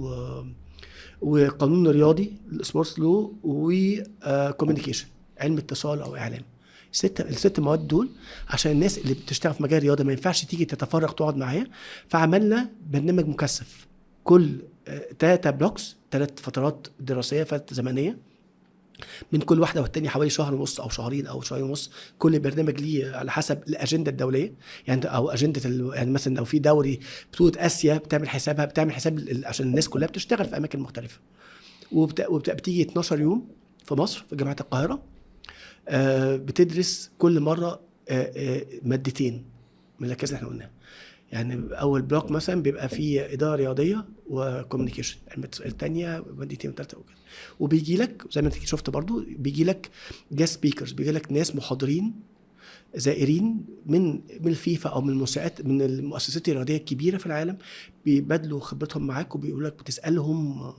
Speaker 2: وقانون رياضي السبورتس لو، وكوميونيكيشن علم اتصال او اعلام. الست مواد دول عشان الناس اللي بتشتغل في مجال الرياضه ما ينفعش تيجي تتفرغ تقعد معايا. فعملنا برنامج مكثف، كل 3 بلوكس، 3 فترات دراسيه، فتره زمنيه من كل واحده والتانيه حوالي شهر ونص او شهرين او شهرين ونص. كل برنامج ليه على حسب الاجنده الدوليه، يعني او اجنده يعني مثلا لو في دوري بطوله اسيا بتعمل حساب عشان الناس كلها بتشتغل في اماكن مختلفه. بتيجي 12 يوم في مصر في جامعه القاهره. بتدرس كل مره مادتين من الكذا اللي احنا قلناها. يعني اول بلوك مثلا بيبقى فيه اداره رياضيه وكوميونيكيشن، الثانيه مادتين وثالثه وكده. وبيجي لك زي ما انت شفت برضو، بيجي لك جاست سبيكرز، بيجي لك ناس محاضرين زائرين من الفيفا او من من المؤسسات الرياضيه الكبيره في العالم، بيبادلوا خبرتهم معاك وبيقول لك بتسالهم.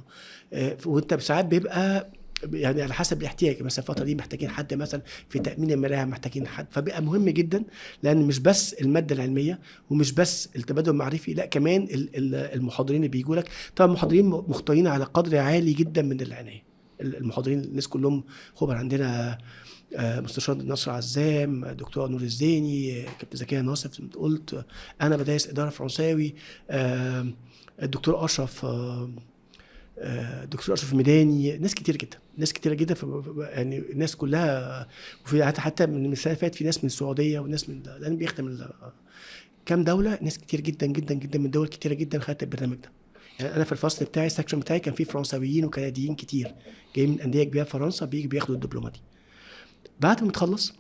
Speaker 2: وانت ساعات بيبقى يعني على حسب الاحتياج، مثلا الفتره دي محتاجين حد مثلا في تامين الملاعب، محتاجين حد. فبقى مهم جدا، لان مش بس الماده العلميه ومش بس التبادل المعرفي، لا كمان المحاضرين اللي بيجوا لك. طبعا المحاضرين مختارين على قدر عالي جدا من العنايه. المحاضرين الناس كلهم خبراء. عندنا مستشار نصر عزام، دكتور نور الزيني، كابتن زكيه ناصف زي ما قلت، انا بدرس اداره فرنساوي، الدكتور اشرف، دكتور اشرف ميداني، ناس كتير جدا يعني الناس كلها. وفي حتى من السنه اللي فاتت في ناس من السعوديه وناس من، لان بيخدم كام دوله، ناس كتير جدا جدا جدا من دول كتيره جدا خدت البرنامج ده. يعني انا في الفصل بتاعي السكشن بتاعي كان فيه فرنساويين وكنديين كتير جايين من انديه كبيره في فرنسا، بياخدوا الدبلومه دي. بعد ما تخلص،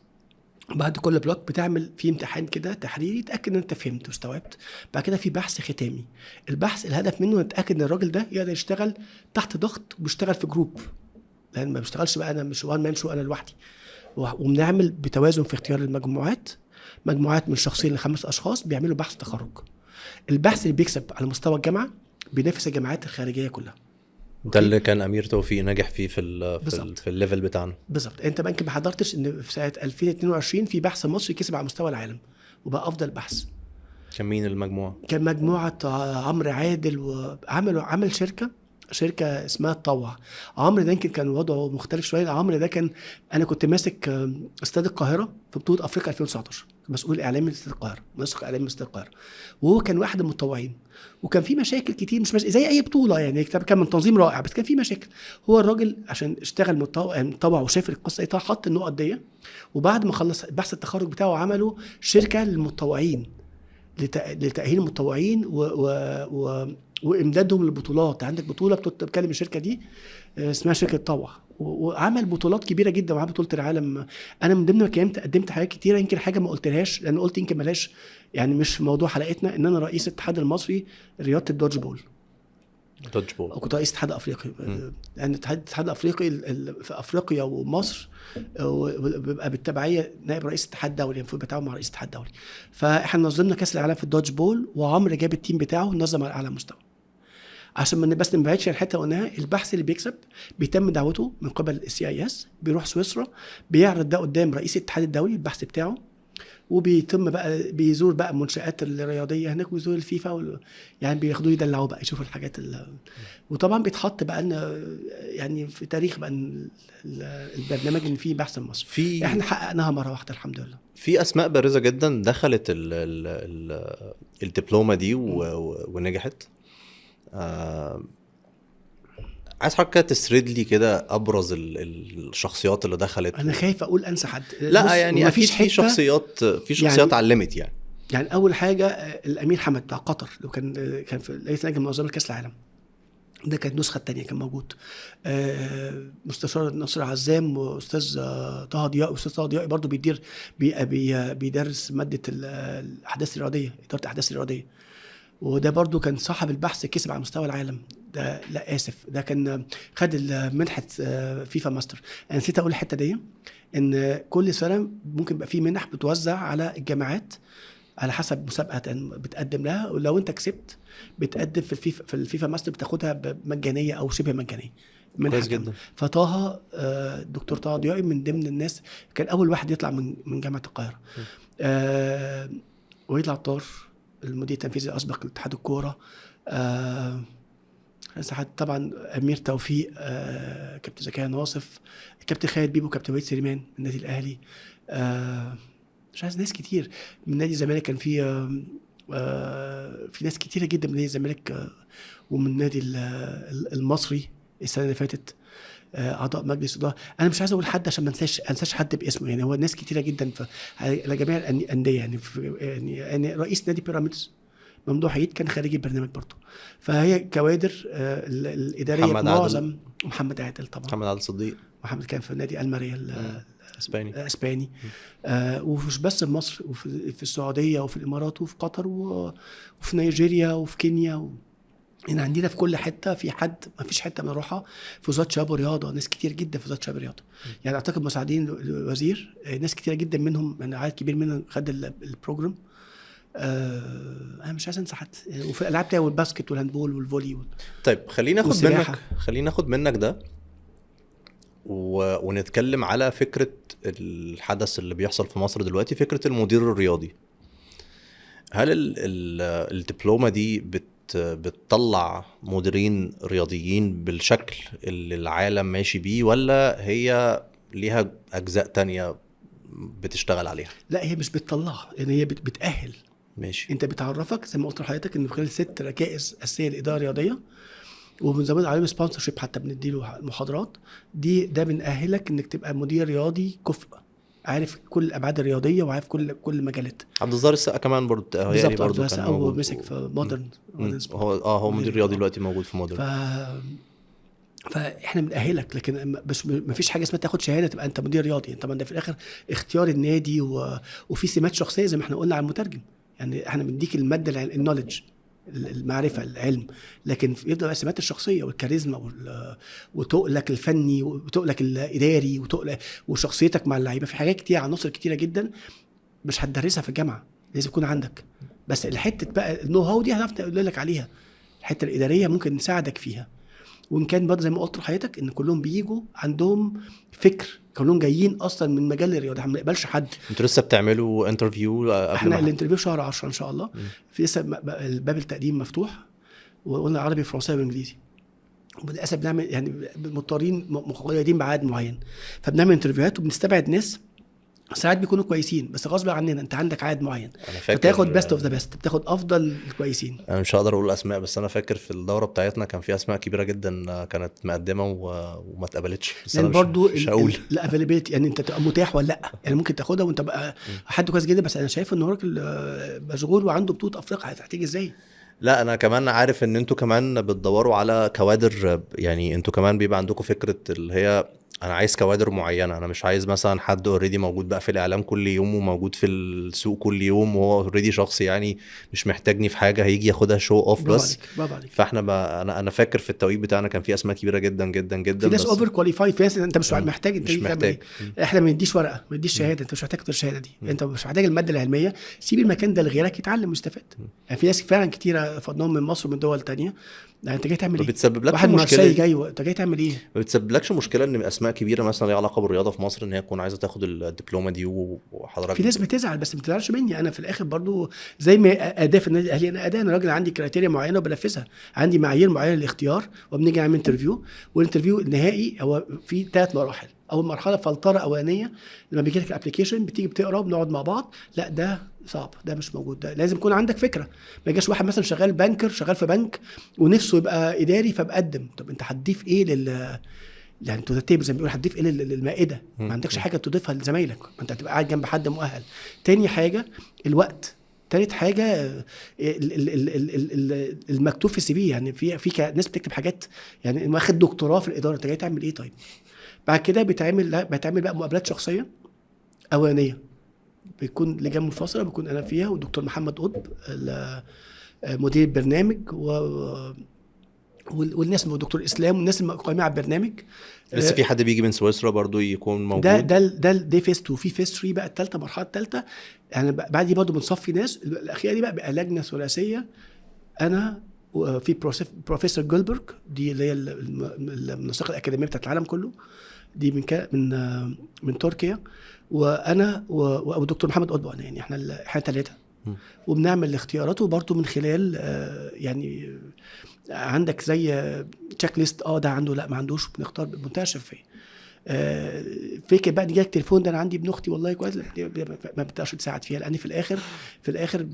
Speaker 2: بعد كل بلوك بتعمل فيه امتحان كده تحريري تاكد ان انت فهمت واستوعبت. بعد كده في بحث ختامي. البحث الهدف منه نتاكد ان الراجل ده يقدر يشتغل تحت ضغط وبيشتغل في جروب، لان ما بيشتغلش بقى انا مش وان مان شو انا لوحدي. وبنعمل بتوازن في اختيار المجموعات، مجموعات من شخصين ل5 اشخاص بيعملوا بحث تخرج. البحث اللي بيكسب على مستوى الجامعه بينافس الجامعات الخارجيه كلها.
Speaker 1: ده اللي كان امير توفيق ناجح فيه
Speaker 2: بالظبط.
Speaker 1: في الليفل بتاعنا.
Speaker 2: بالظبط. انت بقى يمكن ما حضرتش ان في سنه 2022 في بحث مصري كسب على مستوى العالم وبقى افضل بحث.
Speaker 1: كان مين المجموعه؟
Speaker 2: كان مجموعه عمرو عادل، عمل شركه اسمها تطوع. عمرو ده يمكن كان وضعه مختلف شويه. عمرو ده كان، انا كنت ماسك استاد القاهره في بطوله افريقيا 2019، مسؤول اعلامي من استاد القاهره، منسق اعلامي من استاد القاهره، وهو كان واحد من المتطوعين. وكان في مشاكل كتير، مش زي اي بطوله يعني، كان من تنظيم رائع بس كان في مشاكل. هو الراجل عشان اشتغل متطوع وشاف القصه ايه، حط النقط دي، وبعد ما خلص بحث التخرج بتاعه عملوا شركه للمتطوعين، لتأهيل المتطوعين وامدادهم للبطولات. عندك بطوله بتتكلم الشركه دي اسمها شركه طوع، وعمل بطولات كبيره جدا، وعمل بطوله العالم. انا من ضمن ما قدمت حاجات كتيره، يمكن حاجه ما قلتلهاش لان قلت يمكن ملهاش يعني مش موضوع حلقتنا، ان انا رئيس الاتحاد المصري رياضه الدوج بول. وكنت رئيس اتحاد افريقيا، لان الاتحاد الافريقي في افريقيا ومصر بيبقى بالتبعيه نائب رئيس اتحاد دولي، المفروض بتاعه مع رئيس اتحاد دولي. فاحنا نظمنا كاس العالم في الدوج بول، وعمرو جاب التيم بتاعه نظم على اعلى مستوى. عشان ما بس نبعدش عن الحته قلناها، البحث اللي بيكسب بيتم دعوته من قبل CIS، بيروح سويسرا، بيعرض ده قدام رئيس الاتحاد الدولي البحث بتاعه، وبيتم بقى بيزور بقى المنشآت الرياضيه هناك، ويزور الفيفا يعني بياخدوه يدلعوه بقى يشوفوا الحاجات وطبعا بيتحط بقى ان يعني في تاريخ بقى البرنامج ان فيه بحث مصر. احنا حققناها مره واحده الحمد لله.
Speaker 1: في اسماء بارزه جدا دخلت الدبلومه دي ونجحت. عايز حضرتك تسرد لي كده ابرز الشخصيات اللي دخلت.
Speaker 2: انا خايف اقول انسى حد.
Speaker 1: لا يعني اكيد في شخصيات يعني علمت
Speaker 2: يعني اول حاجه الامير حمد بتاع قطر، لو كان في رئيس لجنه منظمه كاس العالم، ده كانت النسخه الثانيه كان موجود. مستشار نصر عزام واستاذ طه ضياء، واستاذ طه ضياء برضه بيدرس ماده الاحداث الرياضيه، اداره الاحداث الرياضيه، وده برضو كان صاحب البحث كسب على مستوى العالم. ده لا اسف، ده كان خد منحه فيفا ماستر. انا نسيت اقول الحته دي، ان كل سنه ممكن يبقى في منح بتوزع على الجامعات على حسب مسابقه بتقدم لها، ولو انت كسبت بتقدم في الفيفا ماستر، بتاخدها مجانيه او شبه مجانيه.
Speaker 1: كويس جدا.
Speaker 2: فطه دكتور طه ضياء من ضمن الناس، كان اول واحد يطلع من جامعه القاهره. ويطلع طار المدير التنفيذي الاسبق لاتحاد الكوره، طبعا امير توفيق، كابتن زكريا ناصف، كابتن خالد بيبو، كابتن وليد سليمان من النادي الاهلي، مش عايز ناس كتير من نادي الزمالك. كان في ناس كتيره جدا من نادي الزمالك ومن النادي المصري السنه اللي فاتت، اعضاء مجلس اداره. انا مش عايز اقول حد عشان ما انساش حد باسمه، يعني هو ناس كتيره جدا على جميع الانديه يعني رئيس نادي بيراميدز ممدوح عيد كان خارجي البرنامج برضه. فهي كوادر الاداريه في معظم. محمد عادل طبعا،
Speaker 1: محمد عادل صديق،
Speaker 2: محمد كان في نادي الماريا اسباني. ومش بس في مصر، وفي السعوديه وفي الامارات وفي قطر وفي نيجيريا وفي كينيا يعني عندنا في كل حته في حد، ما فيش حته بنروحها في وزاره شباب ورياضه، ناس كتير جدا في وزاره شباب ورياضه. يعني اعتقد مساعدين الوزير ناس كتير جدا منهم، يعني عدد كبير منهم خد البروجرام. انا مش عايز انسى حد. وفي الالعاب تانية، والباسكت والهاندبول والفولي
Speaker 1: طيب خلينا ناخد منك ده ونتكلم على فكره الحدث اللي بيحصل في مصر دلوقتي، فكره المدير الرياضي. هل الدبلومه دي بتطلع مديرين رياضيين بالشكل اللي العالم ماشي بيه، ولا هي ليها اجزاء تانية بتشتغل عليها؟
Speaker 2: لا هي مش بتطلعها، يعني هي بتأهل.
Speaker 1: ماشي.
Speaker 2: انت بتعرفك زي ما قلت لحضرتك ان خلال 6 ركائز اساسيه للاداره الرياضيه، وبنزود عليهم سبونسرشيب، حتى بنديله محاضرات. ده بنأهلك انك تبقى مدير رياضي كفء، عارف كل الابعاد الرياضيه وعارف كل المجالات.
Speaker 1: عبد الظاهر السقا كمان برضه
Speaker 2: يعني برضه كان هو مسك في مودرن
Speaker 1: هو مدير رياضي دلوقتي موجود في مودرن.
Speaker 2: فاحنا بنأهلك، لكن مش مفيش حاجه اسمها تاخد شهاده تبقى انت مدير رياضي. طبعا ده في الاخر اختيار النادي وفي سمات شخصيه زي ما احنا قلنا على المترجم. يعني احنا بنديك الماده النوليدج، المعرفه، العلم، لكن يفضل السمات الشخصيه والكاريزما وتقلك الفني وتقلك الاداري وشخصيتك مع اللعيبه. في حاجات كتير، عناصر كتيره جدا مش هتدرسها في الجامعه، لازم يكون عندك. بس الحته بقى النو هاو دي هنعرف نقول لك عليها. الحته الاداريه ممكن نساعدك فيها، وان كان برضه زي ما قلت لحضرتك ان كلهم بيجوا عندهم فكر، كلهم جايين اصلا من مجال الرياضه، احنا ما بنقبلش حد.
Speaker 1: انتوا لسه بتعملوا انترفيو قبل
Speaker 2: احنا
Speaker 1: ما
Speaker 2: الانترفيو شهر 10 ان شاء الله. في لسه الباب التقديم مفتوح، وقلنا عربي فرنساوي وانجليزي. وللاسف بنعمل يعني مضطرين مقيدين بعدد معين، فبنعمل انترفيوهات وبنستبعد ناس ساعات بيكونوا كويسين بس غصب عننا، انت عندك عدد معين فتاخد بيست اوف ذا بيست، بتاخد افضل الكويسين.
Speaker 1: انا مش هقدر اقول اسماء، بس انا فاكر في الدوره بتاعتنا كان في اسماء كبيره جدا كانت مقدمه وما اتقبلتش، بس
Speaker 2: يعني
Speaker 1: انا
Speaker 2: برضو
Speaker 1: مش هقول
Speaker 2: الافيلابيلتي، يعني انت تبقى متاح ولا لا، يعني ممكن تاخدها وانت بقى حد كويس جدا، بس انا شايف ان الراجل مشغول وعنده بطوله افريقيا، هتيجي ازاي؟
Speaker 1: لا انا كمان عارف ان انتوا كمان بتدوروا على كوادر، يعني انتوا كمان بيبقى عندكم فكره اللي هي انا عايز كوادر معينه، انا مش عايز مثلا حد اوريدي موجود بقى في الاعلام كل يوم وموجود في السوق كل يوم وهو اوريدي شخص يعني مش محتاجني في حاجه هيجي ياخدها شو اوف بس.
Speaker 2: برافو عليك.
Speaker 1: فاحنا انا فاكر في التوقيت بتاعنا كان في اسماء كبيره جدا جدا جدا،
Speaker 2: في ناس اوفر كواليفايد، في ناس انت مش محتاج، انت
Speaker 1: مش محتاج.
Speaker 2: احنا ما نديش ورقه، ما نديش شهاده، انت مش محتاج الشهاده دي، انت مش محتاج الماده العلميه، سيب المكان ده لغيرك يتعلم ويستفاد. يعني في ناس فعلا كتيره فضلهم من مصر ومن دول تانية، يعني انت جاي تعمل ايه؟
Speaker 1: ما بتسببلكش
Speaker 2: واحد
Speaker 1: مشكله
Speaker 2: جاي انت جاي تعمل ايه؟
Speaker 1: ما بتسببلكش مشكله ان اسماء كبيره مثلا ليها علاقه بالرياضه في مصر ان هي تكون عايزه تاخد الدبلومه دي وحضرتك؟
Speaker 2: في ناس بتزعل، بس ما بتزعلش مني انا في الاخر برضو زي ما اداه في النادي الاهلي، انا اداه، انا راجل عندي كرايتيريا معينه وبنفذها، عندي معايير معينه للاختيار، وبنيجي نعمل انترفيو، والانترفيو النهائي هو في 3 مراحل. اول مرحله فلتره اولانيه، لما بيجي لك الابلكيشن بتيجي بتقرا وبنقعد مع بعض، لا ده صعب، ده مش موجود، ده لازم يكون عندك فكره. ما يجيش واحد مثلا شغال بانكر، شغال في بنك ونفسه يبقى اداري فبقدم، طب انت هتضيف ايه يعني تو ذا تيبل زي ما بيقولوا، هتضيف ايه للمائده؟ ما عندكش حاجه تضيفها لزمايلك، ما انت هتبقى قاعد جنب حد مؤهل. تاني حاجه الوقت. تالت حاجه المكتوب في السي في، يعني في ناس بتكتب حاجات، يعني واخد دكتوراه في الاداره، انت جاي تعمل ايه طيب؟ بعد كده بتعمل بقى مقابلات شخصيه اولانيه، بيكون لجان منفصله، بيكون انا فيها والدكتور محمد قطب مدير البرنامج والناس والدكتور اسلام والناس القائمين على البرنامج.
Speaker 1: لسه في حد بيجي من سويسرا برضو يكون موجود؟
Speaker 2: ده فيس 2. في فيس 3 بقى الثالثه، مرحله الثالثه يعني بعد دي برضو بنصفي ناس. الاخيره دي بقى لجنه ثلاثيه، انا وفي بروفيسور جولبرغ، دي اللي هي المنسقه الاكاديميه بتاعت العالم كله، دي من تركيا، وانا والدكتور محمد قطب، يعني احنا 3 وبنعمل الاختيارات. وبرضو من خلال يعني عندك زي تشيك ليست، ده عنده لا ما عندوش، بنختار بمنتهى الشفافيه. فكر بقى نجيلك تليفون، ده انا عندي ابن اختي والله كويس، ما بتقدرش تساعد فيها، لان في الاخر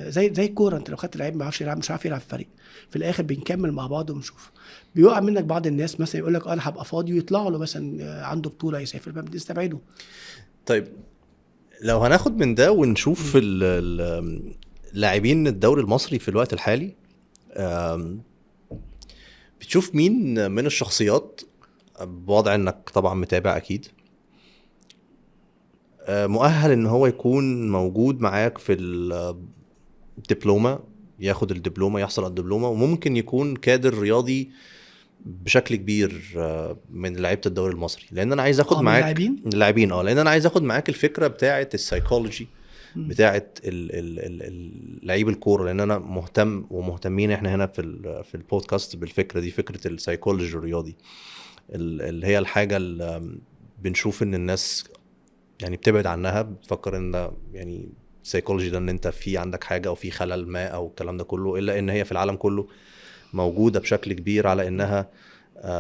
Speaker 2: زي الكوره، انت لو خدت لعيب ما عارفش يلعب، مش عارف يلعب في فريق، في الاخر بنكمل مع بعض ونشوف. بيقع منك بعض الناس مثلا يقول لك انا هبقى فاضي، ويطلع له مثلا عنده بطوله يسافر، ما بنستبعده.
Speaker 1: طيب لو هناخد من ده ونشوف اللاعبين الدوري المصري في الوقت الحالي، بتشوف مين من الشخصيات، بوضع انك طبعا متابع اكيد، مؤهل ان هو يكون موجود معاك في الدبلومة، ياخد الدبلومة، يحصل على الدبلومة، وممكن يكون كادر رياضي بشكل كبير من لعيبه الدوري المصري؟ لان انا عايز اخد معاك اللاعبين، لان انا عايز اخد معاك الفكره بتاعه السايكولوجي بتاعه لعيب الكوره، لان انا مهتم ومهتمين احنا هنا في البودكاست بالفكره دي، فكره السايكولوجي الرياضي، اللي هي الحاجه اللي بنشوف ان الناس يعني بتبعد عنها، بتفكر ان يعني السايكولوجي ده ان انت في عندك حاجه او في خلل ما او الكلام ده كله، الا ان هي في العالم كله موجودة بشكل كبير، على انها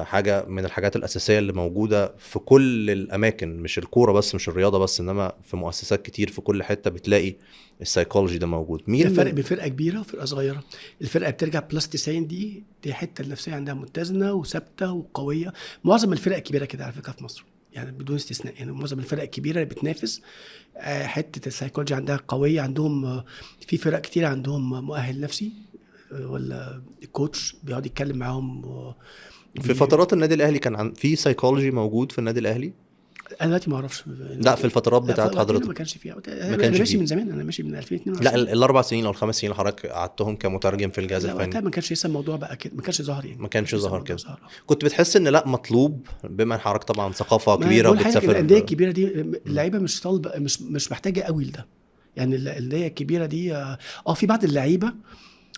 Speaker 1: حاجة من الحاجات الاساسية اللي موجودة في كل الاماكن، مش الكورة بس، مش الرياضة بس، انما في مؤسسات كتير في كل حتة بتلاقي السايكولوجي ده موجود. مين
Speaker 2: الفرق بين فرقة كبيرة وفرقة صغيرة؟ الفرقة بترجع بلس 90 دي حتة النفسية عندها متزنة وثابتة وقوية. معظم الفرق الكبيرة كده على فكرة في مصر، يعني بدون استثناء، يعني معظم الفرق الكبيرة اللي بتنافس حتة السايكولوجي عندها قوية. عندهم في فرق كتير عندهم مؤهل نفسي، ولا الكوتش بيقعد يتكلم معاهم.
Speaker 1: في فترات النادي الاهلي كان في سايكولوجي موجود في النادي الاهلي؟
Speaker 2: انا دلوقتي ما اعرفش.
Speaker 1: لا في الفترات بتاعت حضرتك
Speaker 2: ما كانش فيها. انا ماشي من زمان، انا ماشي من 2022.
Speaker 1: لا ال4 سنين او ال5 سنين اللي حضرتك قعدتهم كمترجم في الجهاز الفني،
Speaker 2: لا ما كانش لسه الموضوع بقى كده، ما كانش ظاهر، يعني
Speaker 1: ما كانش ظاهر كده. كنت بتحس ان لا مطلوب، بما ان حضرتك طبعا ثقافه كبيره
Speaker 2: وبتسافر الانديه الكبيره دي، اللعيبه مش طالبه، مش محتاجه قوي لده، يعني الانديه الكبيره دي في بعض اللعيبه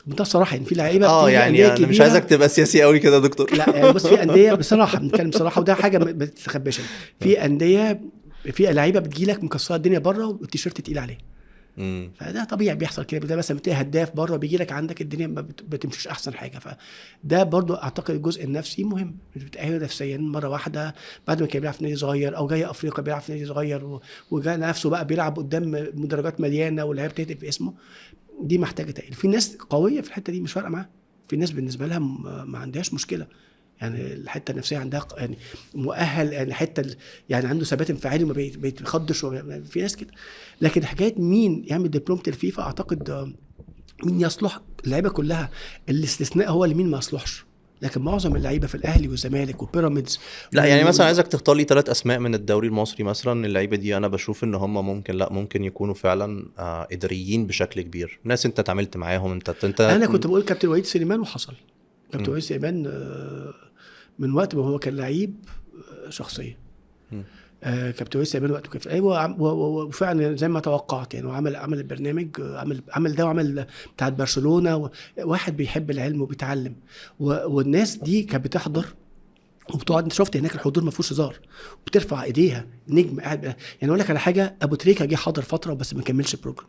Speaker 2: بمنتهى الصراحه يعني في لعيبه بتيجي
Speaker 1: يعني
Speaker 2: أندية
Speaker 1: انا مش
Speaker 2: كبيرة.
Speaker 1: عايزك تبقى سياسي قوي كده يا دكتور.
Speaker 2: لا يعني بص، في انديه بصراحه بنتكلم بصراحه، وده حاجه ما بتتخباش يعني. في انديه في لعيبه بتجيلك مكسره الدنيا بره والتيشيرت تقيل عليه. فده طبيعي بيحصل كده. ده مثلا بتلاقي هداف بره بيجي لك عندك الدنيا ما بتمشيش احسن حاجه. فده برضو اعتقد الجزء النفسي مهم، بتأهله نفسيا مره واحده بعد ما كان بيلعب في نادي صغير او جاي افريقيا بيلعب في نادي صغير وجاء نفسه بقى بيلعب قدام مدرجات مليانه واللعيبه بتهتف باسمه. دي محتاجه تأهيل. في ناس قويه في الحته دي مش فارقه معاها، في ناس بالنسبه لها ما عندهاش مشكله يعني. الحته النفسيه عندها يعني مؤهل يعني حته يعني عنده ثبات انفعالي وما بيتخضش في ناس كده. لكن حكايه مين يعمل دبلومه الفيفا اعتقد مين يصلح. اللعيبه كلها الاستثناء هو اللي مين ما يصلحش، لكن معظم اللعيبه في الاهلي والزمالك وبيراميدز.
Speaker 1: لا يعني مثلا عايزك تختار لي 3 اسماء من الدوري المصري مثلا، اللعيبه دي انا بشوف ان هم ممكن يكونوا فعلا اداريين بشكل كبير، ناس انت اتعاملت معاهم. انت
Speaker 2: انا كنت بقول كابتن وليد سليمان وحصل. كابتن وليد سليمان من وقت ما هو كان لعيب شخصيه. كابتن وليد سليمان وقته كان ايوه، وفعلا زي ما توقعت يعني. وعمل البرنامج، عمل ده وعمل بتاع برشلونه. واحد بيحب العلم وبيتعلم، والناس دي كانت بتحضر وبتقعد. انت شفت هناك الحضور ما فيهوش هزار، وبترفع ايديها نجم قاعد. يعني اقول لك على حاجه، ابو تريكه جه حضر فتره بس ما كملش البروجرام.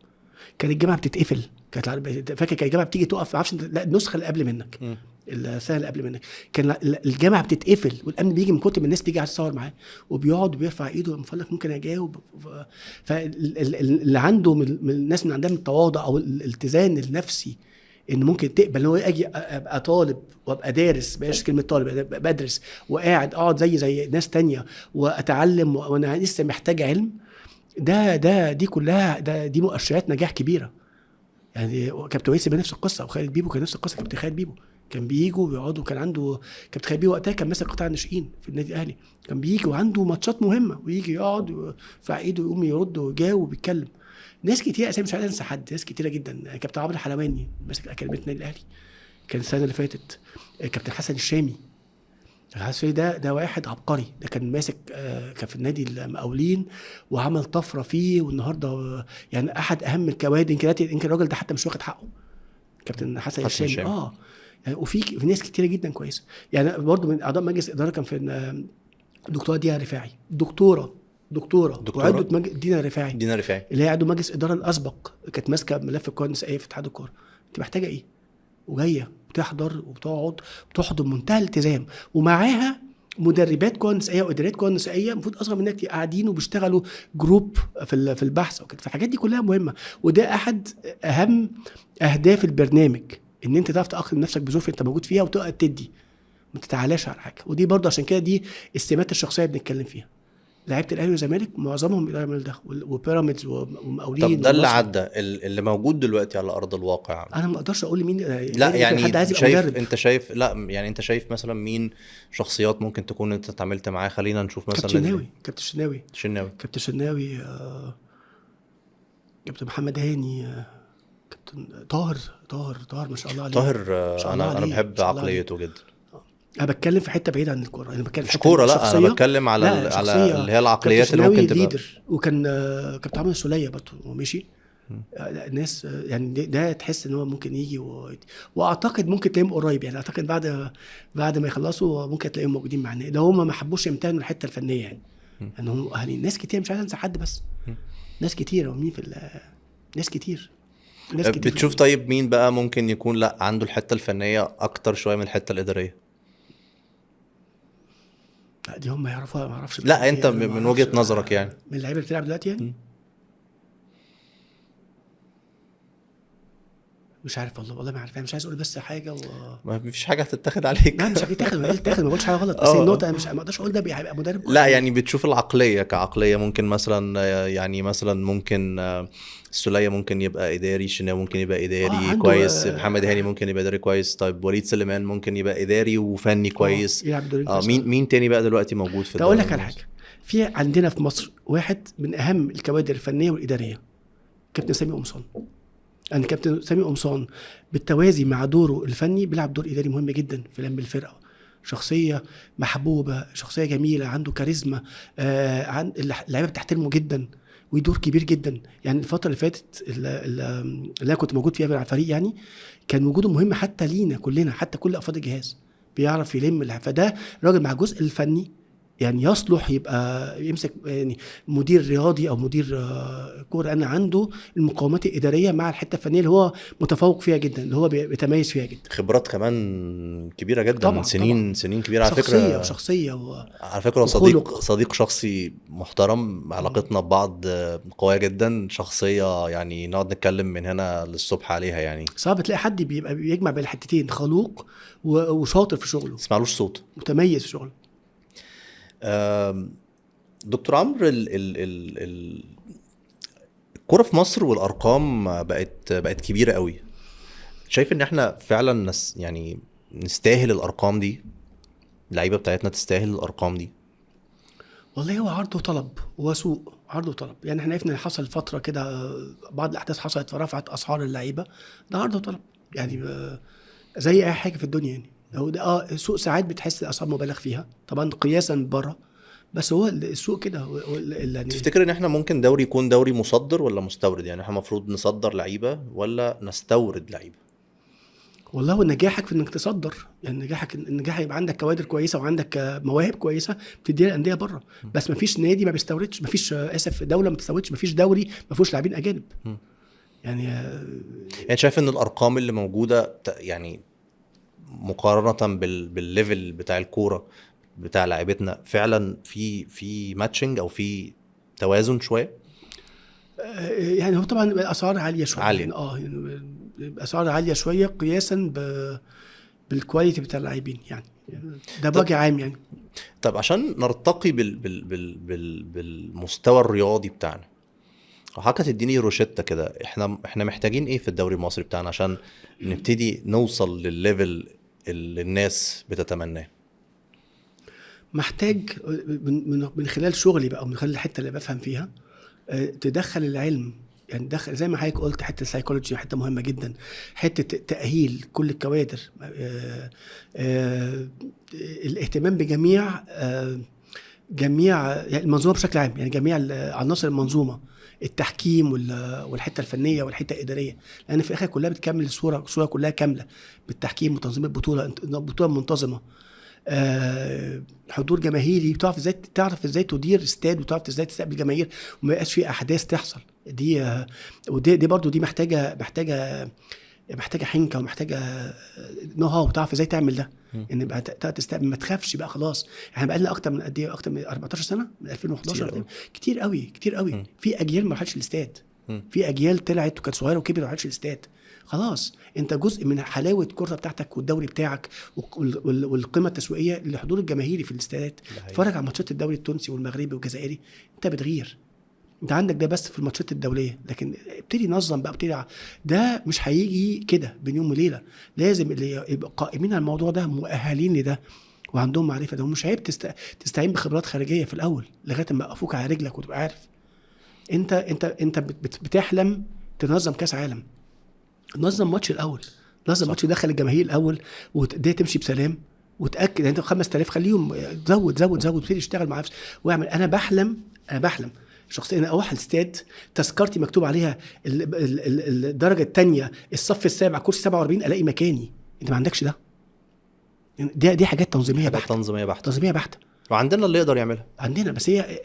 Speaker 2: كانت الجامعه بتتقفل، فاكر كانت الجامعه بتيجي تقف، ما اعرفش لا النسخه اللي قبل منك السنه اللي قبل منك كان الجامعه بتتقفل والامن بيجي من كتر من الناس بيجي عايز يصور معاه وبيقعد وبيرفع ايده من فضلك ممكن اجاوب. فاللي عنده من الناس من عندها من التواضع او الاتزان النفسي ان ممكن تقبل ان هو اجي ابقى طالب وابقى دارس، بلاش كلمه طالب، ابقى بدرس اقعد زي ناس تانية واتعلم وانا لسه محتاج علم. دي كلها دي مؤشرات نجاح كبيره يعني. كابتن ويسي بنفس القصه، وخالد بيبو كان نفس القصه. كابتن خالد بيبو كان بييجوا ويقعدوا، كان عنده كابتن خالد بيبو وقتها كان ماسك قطاع الناشئين في النادي الاهلي، كان بيجي وعنده ماتشات مهمه ويجي يقعد ويرفع ايده ويقوم يرد ويجاوب وبيتكلم. ناس كتير اسامي مش عايز انسى حد، ناس كتيره جدا. كابتن عبد الحلواني ماسك اكاديميه النادي الاهلي كان السنه اللي فاتت. كابتن حسن الشامي ده واحد عبقري، ده كان ماسك كان في النادي المقاولين وعمل طفره فيه، والنهارده يعني احد اهم الكوادر. يمكن الراجل ده حتى مش واخد حقه، كابتن حسن الشامي. يعني وفي ناس كتيره جدا كويسه يعني. برضو من اعضاء مجلس الاداره كان في الدكتوره دينا رفاعي، دكتوره وعضو دينا رفاعي اللي هي عضو مجلس الاداره الاسبق، كانت ماسكه ملف القوى النسائيه في اتحاد الكوره. انت محتاجه ايه؟ وجايه بتحضر وبتقعد بتحضر منتهى الالتزام، ومعاها مدربات قوى نسائيه وادارات قوى نسائيه المفروض اصغر منك قاعدين وبيشتغلوا جروب في البحث وكده. فالحاجات دي كلها مهمه، وده احد اهم اهداف البرنامج، ان انت تعرف تاقلم نفسك بظروف انت موجود فيها وتقعد تدي ما تتعالاش على حاجه. ودي برضه عشان كده دي السمات الشخصيه بنتكلم فيها. لعيبه الاهلي والزمالك معظمهم بيعملوا ده، وبيراميدز ومقاولين.
Speaker 1: طب ده اللي عدى، اللي موجود دلوقتي على ارض الواقع
Speaker 2: انا ما اقدرش اقول مين.
Speaker 1: لا يعني
Speaker 2: حد عايز
Speaker 1: شايف لا يعني انت شايف مثلا مين شخصيات ممكن تكون انت اتعاملت معاه؟ خلينا نشوف مثلا
Speaker 2: كابتن الشناوي، كابتن محمد هاني، كابتن طاهر ما شاء الله عليه.
Speaker 1: انا بحب عقليته جدا.
Speaker 2: انا بتكلم في حته بعيده عن الكوره، انا بتكلم
Speaker 1: في كوره. لا انا بتكلم على اللي هي العقليات اللي ممكن تبقى
Speaker 2: ليدر. وكان كابتن عمرو السوليه برضه ومشي. الناس يعني ده تحس ان هو ممكن يجي واعتقد ممكن تلاقيهم قريب يعني. اعتقد بعد ما يخلصوا ممكن تلاقيهم موجودين معانا لو هم ما حبوش يمتهنوا الحته الفنيه يعني. ان هم اهالي ناس كتير، مش عايز انسى حد بس ناس كتير ومين ناس كتير
Speaker 1: بتشوف. طيب مين بقى ممكن يكون لا عنده الحته الفنيه اكتر شويه من الحته الاداريه؟
Speaker 2: لا دي هم يعرفوها، ما اعرفش.
Speaker 1: لا انت من وجهه نظرك يعني
Speaker 2: من اللعيبه اللي بتلعب دلوقتي يعني مش عارف والله ما عارف. مش عايز اقول بس حاجه
Speaker 1: ما فيش حاجه هتتاخد عليك.
Speaker 2: لا مش هتتاخد، ما بقولش حاجه غلط، بس النقطه مش ما اقدرش اقول ده هيبقى مدرب كويس.
Speaker 1: لا يعني بتشوف العقليه كعقليه ممكن مثلا يعني مثلا ممكن السولية ممكن يبقى اداري، شناوي ممكن يبقى اداري كويس، محمد هاني ممكن يبقى اداري كويس. طيب وليد سليمان ممكن يبقى اداري وفني كويس. مين تاني بقى دلوقتي موجود في
Speaker 2: اقول لك على حاجه. في عندنا في مصر واحد من اهم الكوادر الفنيه والاداريه، كابتن سامي قمصان. يعني كابتن سامي قمصان بالتوازي مع دوره الفني بيلعب دور اداري مهم جدا في لم الفرقه. شخصيه محبوبه، شخصيه جميله، عنده كاريزما، اللعيبه بتحترمه جدا. ودور كبير جدا. يعني الفتره اللي فاتت اللي انا كنت موجود فيها مع الفريق، يعني كان وجوده مهم حتى لينا كلنا، حتى كل افراد الجهاز بيعرف يلم فده راجل مع الجزء الفني يعني يصلح يبقى يمسك يعني مدير رياضي او مدير كوره. انا عنده المقومات الاداريه مع الحته الفنيه اللي هو متفوق فيها جدا، اللي هو بيتميز فيها جدا.
Speaker 1: خبرات كمان كبيره جدا،
Speaker 2: طبعا
Speaker 1: سنين كبيره على
Speaker 2: شخصيه
Speaker 1: فكره.
Speaker 2: وشخصيه
Speaker 1: على فكره
Speaker 2: وخلق.
Speaker 1: صديق شخصي محترم، علاقتنا ببعض قويه جدا، شخصيه يعني نقعد نتكلم من هنا للصبح عليها يعني.
Speaker 2: صعب تلاقي حد بيبقى بيجمع بين الحتتين، خلوق وشاطر في شغله،
Speaker 1: تسمعلوش صوت،
Speaker 2: متميز في شغله.
Speaker 1: دكتور عمرو، الكرة في مصر والارقام بقت كبيره قوي. شايف ان احنا فعلا يعني نستاهل الارقام دي؟ اللعيبه بتاعتنا تستاهل الارقام دي؟
Speaker 2: والله هو عرض وطلب، هو سوق عرض وطلب. يعني احنا عرفنا حصل فتره كده بعض الاحداث حصلت فرفعت اسعار اللعيبه، ده عرض وطلب يعني زي اي حاجه في الدنيا. يعني هو ده السوق ساعات بتحس الاسعار مبالغ فيها طبعا قياسا بره، بس هو السوق كده يعني.
Speaker 1: تفتكر ان احنا ممكن دوري يكون دوري مصدر ولا مستورد؟ يعني احنا المفروض نصدر لعيبه ولا نستورد لعيبه؟
Speaker 2: والله نجاحك في انك تصدر، يعني النجاح يبقى عندك كوادر كويسه وعندك مواهب كويسه بتديها الانديه بره، بس مفيش نادي ما بيستوردش، مفيش اسف دوله ما بتستوردش، مفيش دوري ما فيهوش لاعبين اجانب. يعني
Speaker 1: يعني شايف ان الارقام اللي موجوده يعني مقارنه بالليفل بتاع الكوره بتاع لعيبتنا فعلا في ماتشنج او في توازن شويه؟
Speaker 2: يعني هو طبعا الاسعار عاليه شويه
Speaker 1: عالية.
Speaker 2: يعني الاسعار عاليه شويه قياسا بالكواليتي بتاع اللاعبين يعني، ده بوجه عام يعني.
Speaker 1: طب عشان نرتقي بالمستوى الرياضي بتاعنا، حضرتك تديني روشتة كده، احنا محتاجين ايه في الدوري المصري بتاعنا عشان نبتدي نوصل للليفل اللي الناس بتتمناه؟
Speaker 2: محتاج من خلال شغلي بقى ومن خلال الحته اللي بفهم فيها تدخل العلم. يعني دخل زي ما حضرتك قلت حته السايكولوجي، حته مهمه جدا، حته تاهيل كل الكوادر، الاهتمام بجميع يعني المنظومه بشكل عام، يعني جميع عناصر المنظومه، التحكيم والحته الفنيه والحته الاداريه، لان في الاخر كلها بتكمل الصوره كلها كامله بالتحكيم وتنظيم البطوله منتظمه. حضور جماهيري، تعرف ازاي تدير استاد، وتعرف ازاي تستقبل جماهير وما يبقاش في احداث تحصل. دي برضو دي محتاجه حنكه ومحتاجه نو هاو، تعرف ازاي تعمل ده، ان بقى تستقبل، ما تخافش بقى خلاص. احنا بقى لنا اكتر من قد ايه، اكتر من 14 سنه من 2011. كتير قوي في اجيال ما راحتش الاستاد، في اجيال طلعت وكانت صغيره وكبرت ما راحتش الاستاد. خلاص انت جزء من حلاوه الكره بتاعتك والدوري بتاعك والقيمه التسويقيه للحضور الجماهيري في الاستادات. اتفرج على ماتشات الدوري التونسي والمغربي والجزائري، انت بتغير. انت عندك ده بس في الماتشات الدوليه، لكن ابتدي نظم بقى، ده مش هيجي كده بين يوم وليله. لازم اللي يبقى قائمين على الموضوع ده مؤهلين لده وعندهم معرفه ده، ومش عيب تستعين بخبرات خارجيه في الاول لغايه ما يقفوك على رجلك وتبقى عارف. انت بتحلم تنظم كاس عالم، نظم ماتش الاول، نظم ماتش يدخل الجماهير الاول ودي تمشي بسلام، وتاكد انت 5000 خليهم زود ابتدي اشتغل مع نفسك واعمل. انا بحلم شخصيا انا اروح الاستاد تذكرتي مكتوب عليها الدرجه الثانيه الصف السابع كرسي 47 الاقي مكاني. انت ما عندكش ده. دي حاجات تنظيميه بحته
Speaker 1: وعندنا اللي يقدر يعملها
Speaker 2: عندنا، بس هي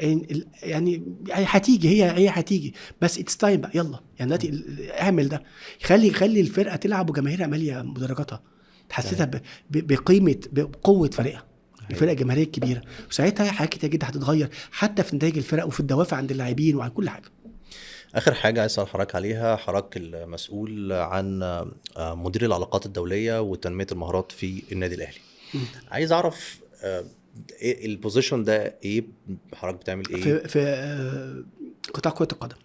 Speaker 2: يعني هتيجي بس اتس تايم بقى، يلا يعني دلوقتي اعمل ده، خلي الفرقه تلعب وجماهيرها ماليه مدرجاتها، تحسسها بقوه فريقها، الفرقه الجماهيريه الكبيره، وساعتها حاجات كتير جدا هتتغير حتى في نتائج الفرق وفي الدوافع عند اللاعبين وعن كل حاجه.
Speaker 1: اخر حاجه عايز اسال حضرتك عليها، حضرتك المسؤول عن مدير العلاقات الدوليه وتنميه المهارات في النادي الاهلي. عايز اعرف ايه البوزيشن ده، ايه حضرتك بتعمل ايه
Speaker 2: في قطاع كره القدم؟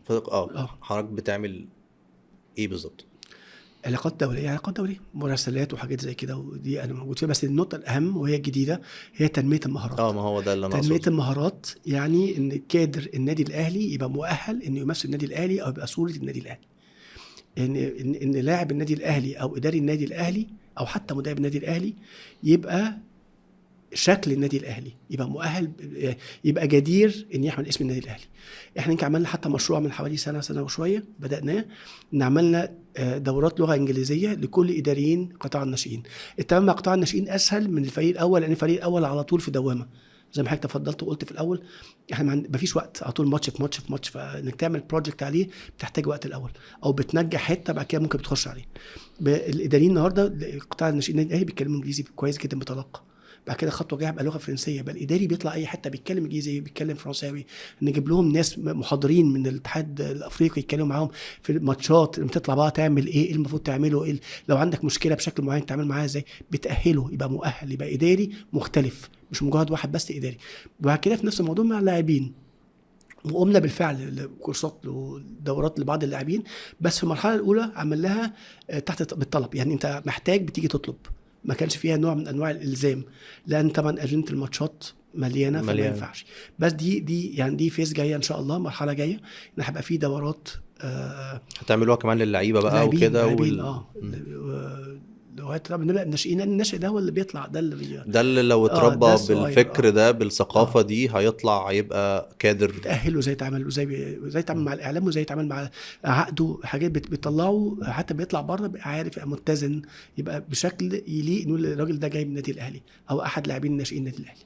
Speaker 1: حضرتك بتعمل ايه بالظبط؟
Speaker 2: علاقات دوليه، مراسلات وحاجات زي كده، ودي انا موجود فيها. بس النقطه الاهم وهي الجديده هي تنميه المهارات.
Speaker 1: ما هو ده اللي انا
Speaker 2: تنميه المهارات، يعني ان كادر النادي الاهلي يبقى مؤهل انه يمثل النادي الاهلي او يبقى صوره النادي الاهلي. ان لاعب النادي الاهلي او اداري النادي الاهلي او حتى مدرب النادي الاهلي يبقى شكل النادي الاهلي، يبقى مؤهل، يبقى جدير ان يحمل اسم النادي الاهلي. احنا يمكن عملنا حتى مشروع من حوالي سنه وشويه بدأناه، ان عملنا دورات لغه انجليزيه لكل اداريين قطاع الناشئين. التعامل مع قطاع الناشئين اسهل من الفريق الاول، لان الفريق الاول على طول في دوامه زي ما حضرتك تفضلت وقلت في الاول، احنا مفيش وقت، على طول ماتش في ماتش في ماتش، فانك تعمل بروجكت عليه بتحتاج وقت الاول، او بتنجح حته بعد كده ممكن بتخش عليه. الاداريين النهارده قطاع الناشئين النادي الاهلي بيتكلموا انجليزي كويس جدا بطلاقه، بعد كده خطوه جايه بقى لغه فرنسيه، بقى الاداري بيطلع اي حته بيتكلم انجليزي بيتكلم فرنساوي، نجيب لهم ناس محاضرين من الاتحاد الافريقي يتكلموا معاهم في الماتشات، لما تطلع بقى تعمل ايه المفروض تعمله، ايه لو عندك مشكله بشكل معين تعمل معاها ازاي، بتاهله يبقى مؤهل، يبقى اداري مختلف، مش مجرد واحد بس اداري. وبعد كده في نفس الموضوع مع اللاعبين، وقمنا بالفعل كورسات ودورات لبعض اللاعبين، بس في المرحله الاولى عمل لها تحت بالطلب، يعني انت محتاج بتيجي تطلب، ما كانش فيها نوع من انواع الالزام، لان طبعا اجنده الماتشات مليانه فما ينفعش. بس دي يعني دي فيز جايه ان شاء الله، مرحله جايه ان هيبقى في دورات
Speaker 1: هتعملوها كمان للعيبه بقى وكده
Speaker 2: لغايه طبعا نبقى الناشئين، الناشئ ده هو اللي بيطلع، ده
Speaker 1: اللي لو اتربى بالفكر ده بالثقافه دي هيطلع هيبقى كادر،
Speaker 2: تأهله ازاي تعمل، ازاي يتعامل مع الاعلام، وازاي يتعامل مع عقده، حاجات بيطلعوا حتى بيطلع بره بقى عارف، يبقى متزن، يبقى بشكل يليق نقول الراجل ده جاي من النادي الاهلي او احد لاعبين الناشئين النادي الاهلي.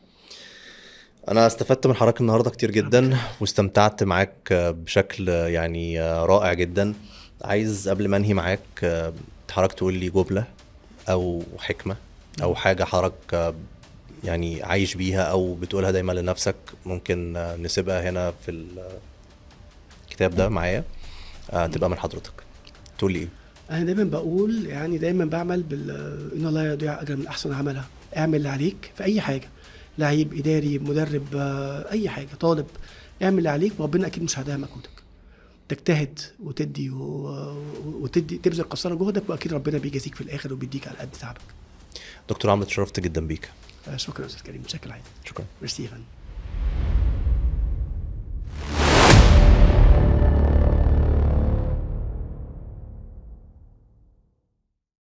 Speaker 1: انا استفدت من حضرتك النهارده كتير جدا، واستمتعت معاك بشكل يعني رائع جدا. عايز قبل ما انهي معاك حضرتك تقول لي جمله او حكمه او حاجه حضرتك يعني عايش بيها او بتقولها دايما لنفسك، ممكن نسيبها هنا في الكتاب ده معايا، تبقى من حضرتك، تقول لي ايه؟
Speaker 2: انا دايما بقول، يعني دايما بعمل ان الله يضيع اجر من احسن عملها. اعمل اللي عليك في اي حاجه، لعيب، اداري، مدرب، اي حاجه، طالب، اعمل اللي عليك وربنا اكيد مش هيضيع مجهودك. تجتهد وتدي وتدي تبذل قصارى جهدك، واكيد ربنا بيجازيك في الاخر وبيديك على قد تعبك.
Speaker 1: دكتور عمرو، اتشرفت جدا بيك.
Speaker 2: شكرا يا استاذ كريم، بشكل عام.
Speaker 1: شكرا.
Speaker 2: ميرسي.